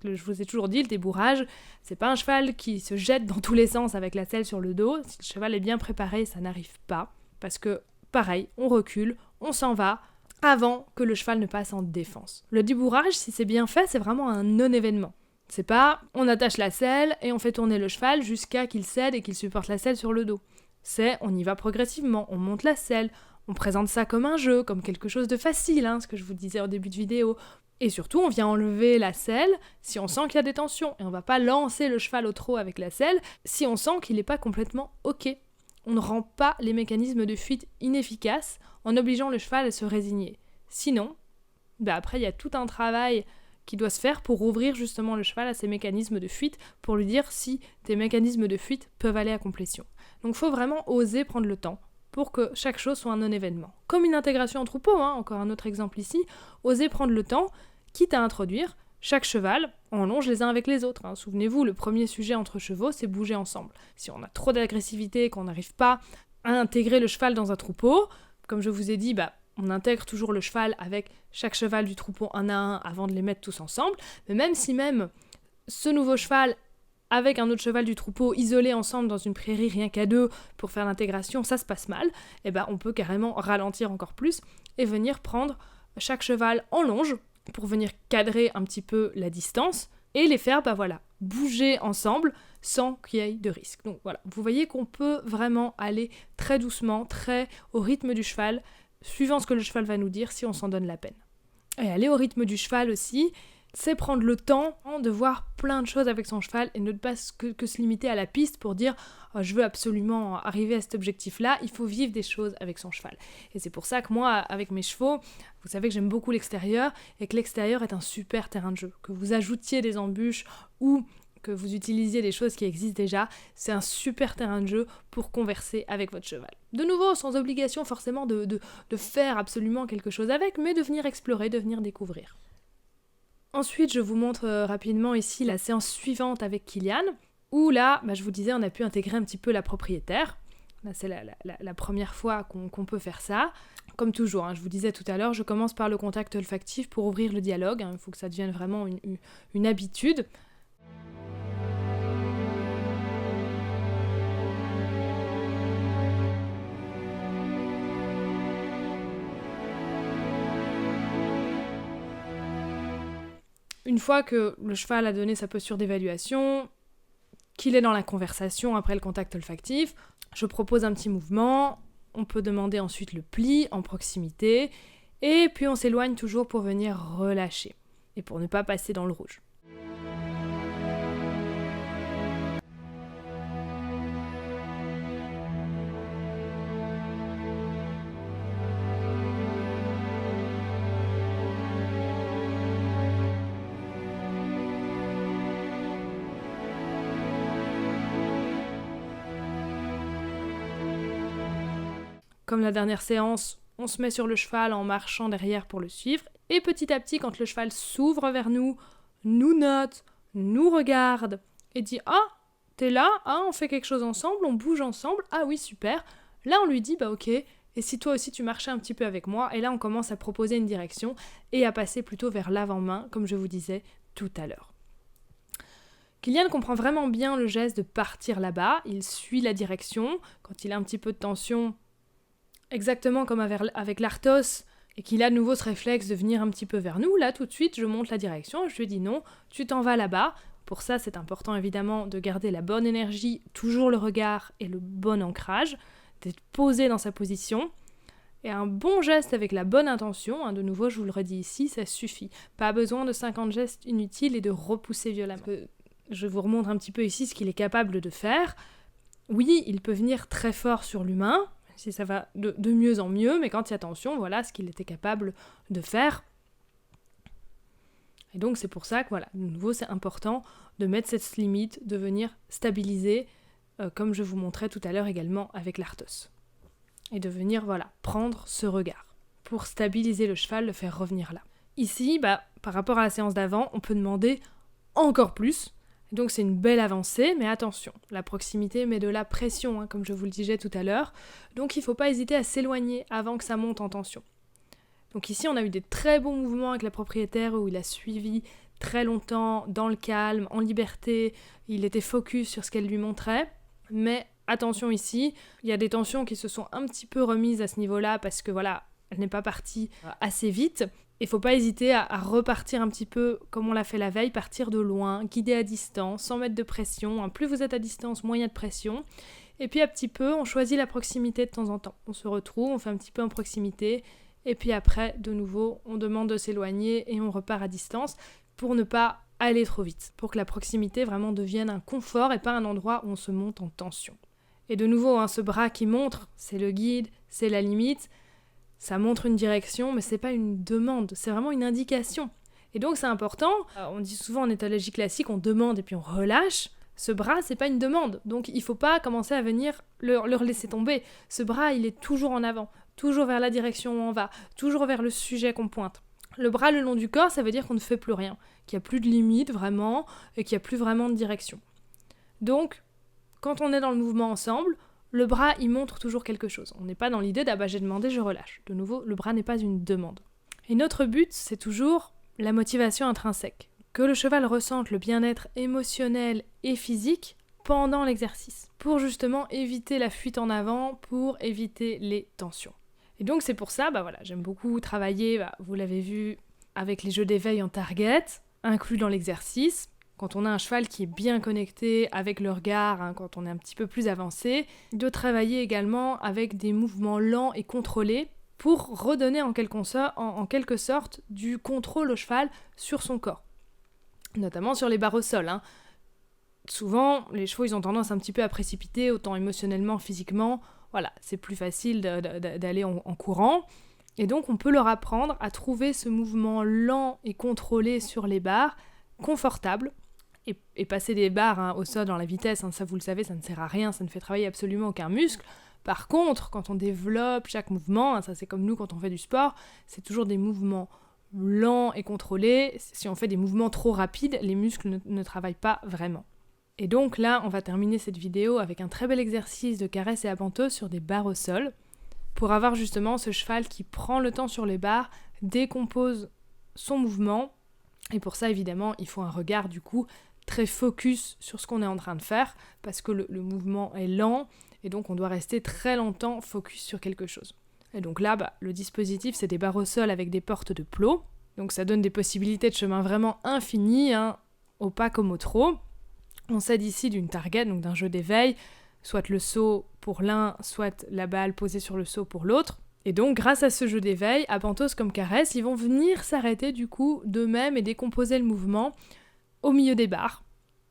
je vous ai toujours dit, le débourrage, c'est pas un cheval qui se jette dans tous les sens avec la selle sur le dos. Si le cheval est bien préparé, ça n'arrive pas, parce que, pareil, on recule, on s'en va, avant que le cheval ne passe en défense. Le débourrage, si c'est bien fait, c'est vraiment un non-événement. C'est pas, on attache la selle et on fait tourner le cheval jusqu'à qu'il cède et qu'il supporte la selle sur le dos. C'est, on y va progressivement, on monte la selle, on présente ça comme un jeu, comme quelque chose de facile, ce que je vous disais au début de vidéo. Et surtout, on vient enlever la selle si on sent qu'il y a des tensions. Et on va pas lancer le cheval au trot avec la selle si on sent qu'il n'est pas complètement OK. On ne rend pas les mécanismes de fuite inefficaces en obligeant le cheval à se résigner. Sinon, après, il y a tout un travail qui doit se faire pour ouvrir justement le cheval à ses mécanismes de fuite, pour lui dire si tes mécanismes de fuite peuvent aller à complétion. Donc il faut vraiment oser prendre le temps pour que chaque chose soit un non-événement. Comme une intégration en troupeau, encore un autre exemple ici, oser prendre le temps, quitte à introduire chaque cheval en longe les uns avec les autres. Souvenez-vous, le premier sujet entre chevaux, c'est bouger ensemble. Si on a trop d'agressivité et qu'on n'arrive pas à intégrer le cheval dans un troupeau, comme je vous ai dit, on intègre toujours le cheval avec chaque cheval du troupeau un à un avant de les mettre tous ensemble, mais même si ce nouveau cheval avec un autre cheval du troupeau isolé ensemble dans une prairie rien qu'à deux pour faire l'intégration, ça se passe mal, on peut carrément ralentir encore plus et venir prendre chaque cheval en longe pour venir cadrer un petit peu la distance et les faire bouger ensemble sans qu'il y ait de risque. Donc voilà, vous voyez qu'on peut vraiment aller très doucement, très au rythme du cheval, suivant ce que le cheval va nous dire si on s'en donne la peine. Et aller au rythme du cheval aussi, c'est prendre le temps de voir plein de choses avec son cheval et ne pas que se limiter à la piste pour dire oh, je veux absolument arriver à cet objectif-là, il faut vivre des choses avec son cheval. Et c'est pour ça que moi, avec mes chevaux, vous savez que j'aime beaucoup l'extérieur et que l'extérieur est un super terrain de jeu. Que vous ajoutiez des embûches ou que vous utilisiez des choses qui existent déjà, c'est un super terrain de jeu pour converser avec votre cheval. De nouveau, sans obligation forcément de faire absolument quelque chose avec, mais de venir explorer, de venir découvrir. Ensuite, je vous montre rapidement ici la séance suivante avec Kilian, où là, je vous disais, on a pu intégrer un petit peu la propriétaire. Là, c'est la première fois qu'on peut faire ça. Comme toujours, je vous disais tout à l'heure, je commence par le contact olfactif pour ouvrir le dialogue. Il faut que ça devienne vraiment une habitude. Une fois que le cheval a donné sa posture d'évaluation, qu'il est dans la conversation après le contact olfactif, je propose un petit mouvement, on peut demander ensuite le pli en proximité, et puis on s'éloigne toujours pour venir relâcher, et pour ne pas passer dans le rouge. Comme la dernière séance, on se met sur le cheval en marchant derrière pour le suivre. Et petit à petit, quand le cheval s'ouvre vers nous, nous note, nous regarde et dit « Ah, t'es là, ah, on fait quelque chose ensemble, on bouge ensemble, ah oui, super ». Là, on lui dit « Bah ok, et si toi aussi tu marchais un petit peu avec moi ?» Et là, on commence à proposer une direction et à passer plutôt vers l'avant-main, comme je vous disais tout à l'heure. Kilian comprend vraiment bien le geste de partir là-bas, il suit la direction. Quand il a un petit peu de tension, exactement comme avec l'Arthos, et qu'il a de nouveau ce réflexe de venir un petit peu vers nous, là tout de suite je monte la direction et je lui dis non, tu t'en vas là-bas. Pour ça c'est important évidemment de garder la bonne énergie, toujours le regard et le bon ancrage, d'être posé dans sa position. Et un bon geste avec la bonne intention, de nouveau je vous le redis ici, ça suffit. Pas besoin de 50 gestes inutiles et de repousser violemment. Je vous remontre un petit peu ici ce qu'il est capable de faire. Oui, il peut venir très fort sur l'humain, si ça va de mieux en mieux, mais quand il y a tension, voilà ce qu'il était capable de faire. Et donc c'est pour ça que, voilà, de nouveau c'est important de mettre cette limite, de venir stabiliser, comme je vous montrais tout à l'heure également avec l'Arthos. Et de venir, voilà, prendre ce regard, pour stabiliser le cheval, le faire revenir là. Ici, par rapport à la séance d'avant, on peut demander encore plus. Donc c'est une belle avancée, mais attention, la proximité met de la pression, comme je vous le disais tout à l'heure, donc il ne faut pas hésiter à s'éloigner avant que ça monte en tension. Donc ici on a eu des très bons mouvements avec la propriétaire où il a suivi très longtemps, dans le calme, en liberté, il était focus sur ce qu'elle lui montrait, mais attention ici, il y a des tensions qui se sont un petit peu remises à ce niveau-là parce que voilà, elle n'est pas partie assez vite. Il ne faut pas hésiter à repartir un petit peu comme on l'a fait la veille, partir de loin, guider à distance, sans mettre de pression. Plus vous êtes à distance, moins il y a de pression. Et puis à petit peu, on choisit la proximité de temps en temps. On se retrouve, on fait un petit peu en proximité. Et puis après, de nouveau, on demande de s'éloigner et on repart à distance pour ne pas aller trop vite. Pour que la proximité vraiment devienne un confort et pas un endroit où on se monte en tension. Et de nouveau, ce bras qui montre, c'est le guide, c'est la limite. Ça montre une direction, mais c'est pas une demande, c'est vraiment une indication. Et donc c'est important, on dit souvent en éthologie classique, on demande et puis on relâche. Ce bras, c'est pas une demande, donc il faut pas commencer à venir leur laisser tomber. Ce bras, il est toujours en avant, toujours vers la direction où on va, toujours vers le sujet qu'on pointe. Le bras le long du corps, ça veut dire qu'on ne fait plus rien, qu'il n'y a plus de limite vraiment, et qu'il n'y a plus vraiment de direction. Donc, quand on est dans le mouvement ensemble, le bras, il montre toujours quelque chose. On n'est pas dans l'idée j'ai demandé, je relâche. De nouveau, le bras n'est pas une demande. Et notre but, c'est toujours la motivation intrinsèque. Que le cheval ressente le bien-être émotionnel et physique pendant l'exercice. Pour justement éviter la fuite en avant, pour éviter les tensions. Et donc c'est pour ça, j'aime beaucoup travailler, vous l'avez vu, avec les jeux d'éveil en target, inclus dans l'exercice. quand on a un cheval qui est bien connecté avec le regard, hein, quand on est un petit peu plus avancé, de travailler également avec des mouvements lents et contrôlés pour redonner en quelque sorte du contrôle au cheval sur son corps, notamment sur les barres au sol. Hein. Souvent, les chevaux, ils ont tendance un petit peu à précipiter, autant émotionnellement, physiquement. Voilà, c'est plus facile d'aller en courant. Et donc, on peut leur apprendre à trouver ce mouvement lent et contrôlé sur les barres, confortable. Et passer des barres hein, au sol dans la vitesse, hein, ça vous le savez, ça ne sert à rien, ça ne fait travailler absolument aucun muscle. Par contre, quand on développe chaque mouvement, hein, ça c'est comme nous quand on fait du sport, c'est toujours des mouvements lents et contrôlés. Si on fait des mouvements trop rapides, les muscles ne travaillent pas vraiment. Et donc là, on va terminer cette vidéo avec un très bel exercice de caresse et abantose sur des barres au sol, pour avoir justement ce cheval qui prend le temps sur les barres, décompose son mouvement, et pour ça évidemment, il faut un regard du coup très focus sur ce qu'on est en train de faire, parce que le mouvement est lent, et donc on doit rester très longtemps focus sur quelque chose. Et donc là, le dispositif, c'est des barres au sol avec des portes de plot, donc ça donne des possibilités de chemin vraiment infinies, hein, au pas comme au trot. On s'aide ici d'une target, donc d'un jeu d'éveil, soit le saut pour l'un, soit la balle posée sur le saut pour l'autre. Et donc, grâce à ce jeu d'éveil, abantose comme caresse, ils vont venir s'arrêter du coup d'eux-mêmes et décomposer le mouvement au milieu des barres.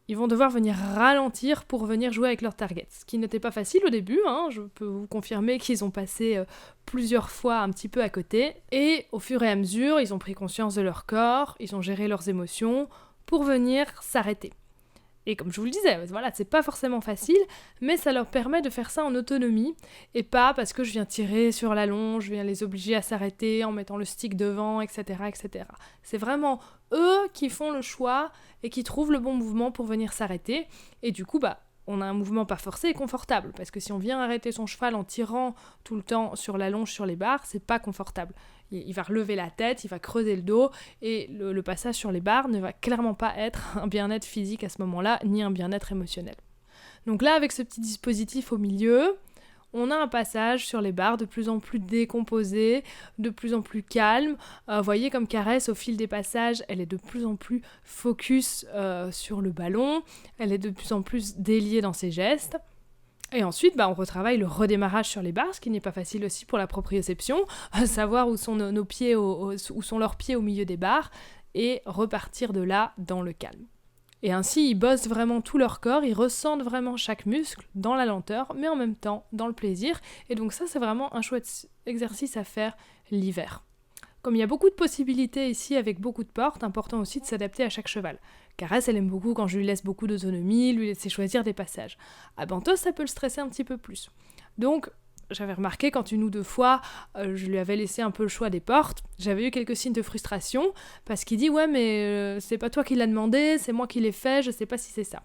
Ils vont devoir venir ralentir pour venir jouer avec leur target. Ce qui n'était pas facile au début, hein, je peux vous confirmer qu'ils ont passé plusieurs fois un petit peu à côté. Et au fur et à mesure, ils ont pris conscience de leur corps, ils ont géré leurs émotions pour venir s'arrêter. Et comme je vous le disais, voilà, c'est pas forcément facile, mais ça leur permet de faire ça en autonomie, et pas parce que je viens tirer sur la longe, je viens les obliger à s'arrêter en mettant le stick devant, etc., etc. C'est vraiment eux qui font le choix et qui trouvent le bon mouvement pour venir s'arrêter, et du coup, on a un mouvement pas forcé et confortable, parce que si on vient arrêter son cheval en tirant tout le temps sur la longe, sur les barres, c'est pas confortable. Il va relever la tête, il va creuser le dos, et le passage sur les barres ne va clairement pas être un bien-être physique à ce moment-là, ni un bien-être émotionnel. Donc là, avec ce petit dispositif au milieu, on a un passage sur les barres de plus en plus décomposé, de plus en plus calme. Vous voyez comme caresse, au fil des passages, elle est de plus en plus focus sur le ballon, elle est de plus en plus déliée dans ses gestes. Et ensuite, on retravaille le redémarrage sur les barres, ce qui n'est pas facile aussi pour la proprioception, savoir où sont nos pieds, où sont leurs pieds au milieu des barres, et repartir de là dans le calme. Et ainsi, ils bossent vraiment tout leur corps, ils ressentent vraiment chaque muscle dans la lenteur, mais en même temps dans le plaisir. Et donc ça, c'est vraiment un chouette exercice à faire l'hiver. Comme il y a beaucoup de possibilités ici avec beaucoup de portes, important aussi de s'adapter à chaque cheval. Caresse, elle aime beaucoup quand je lui laisse beaucoup d'autonomie, lui laisser choisir des passages. Abantose, ça peut le stresser un petit peu plus. Donc, j'avais remarqué quand 1 ou 2 fois, je lui avais laissé un peu le choix des portes, j'avais eu quelques signes de frustration, parce qu'il dit « Ouais, mais c'est pas toi qui l'as demandé, c'est moi qui l'ai fait, je sais pas si c'est ça ».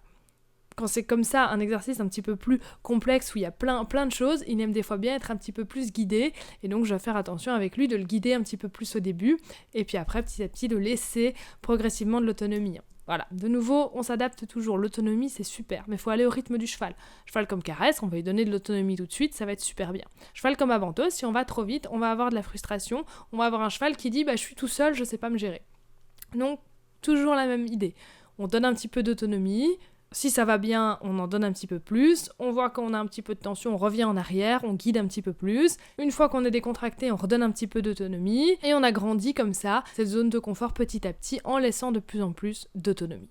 Quand c'est comme ça, un exercice un petit peu plus complexe où il y a plein de choses, il aime des fois bien être un petit peu plus guidé, et donc je vais faire attention avec lui de le guider un petit peu plus au début, et puis après, petit à petit, de laisser progressivement de l'autonomie. Voilà, de nouveau, on s'adapte toujours, l'autonomie c'est super, mais il faut aller au rythme du cheval. Cheval comme caresse, on va lui donner de l'autonomie tout de suite, ça va être super bien. Cheval comme abantose, si on va trop vite, on va avoir de la frustration, on va avoir un cheval qui dit « je suis tout seul, je sais pas me gérer ». Donc, toujours la même idée, on donne un petit peu d'autonomie. Si ça va bien, on en donne un petit peu plus. On voit qu'on a un petit peu de tension, on revient en arrière, on guide un petit peu plus. Une fois qu'on est décontracté, on redonne un petit peu d'autonomie. Et on agrandit comme ça cette zone de confort petit à petit en laissant de plus en plus d'autonomie.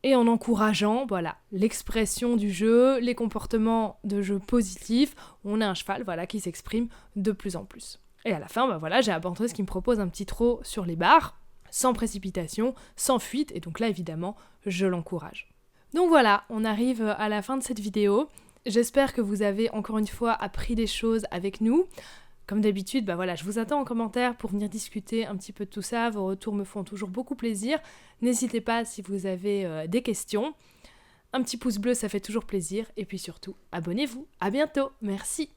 Et en encourageant, l'expression du jeu, les comportements de jeu positifs, on a un cheval, qui s'exprime de plus en plus. Et à la fin, j'ai Abantose qui me propose un petit trot sur les barres, sans précipitation, sans fuite, et donc là, évidemment, je l'encourage. Donc voilà, on arrive à la fin de cette vidéo. J'espère que vous avez encore une fois appris des choses avec nous. Comme d'habitude, je vous attends en commentaire pour venir discuter un petit peu de tout ça. Vos retours me font toujours beaucoup plaisir. N'hésitez pas si vous avez des questions. Un petit pouce bleu, ça fait toujours plaisir. Et puis surtout, abonnez-vous. À bientôt. Merci.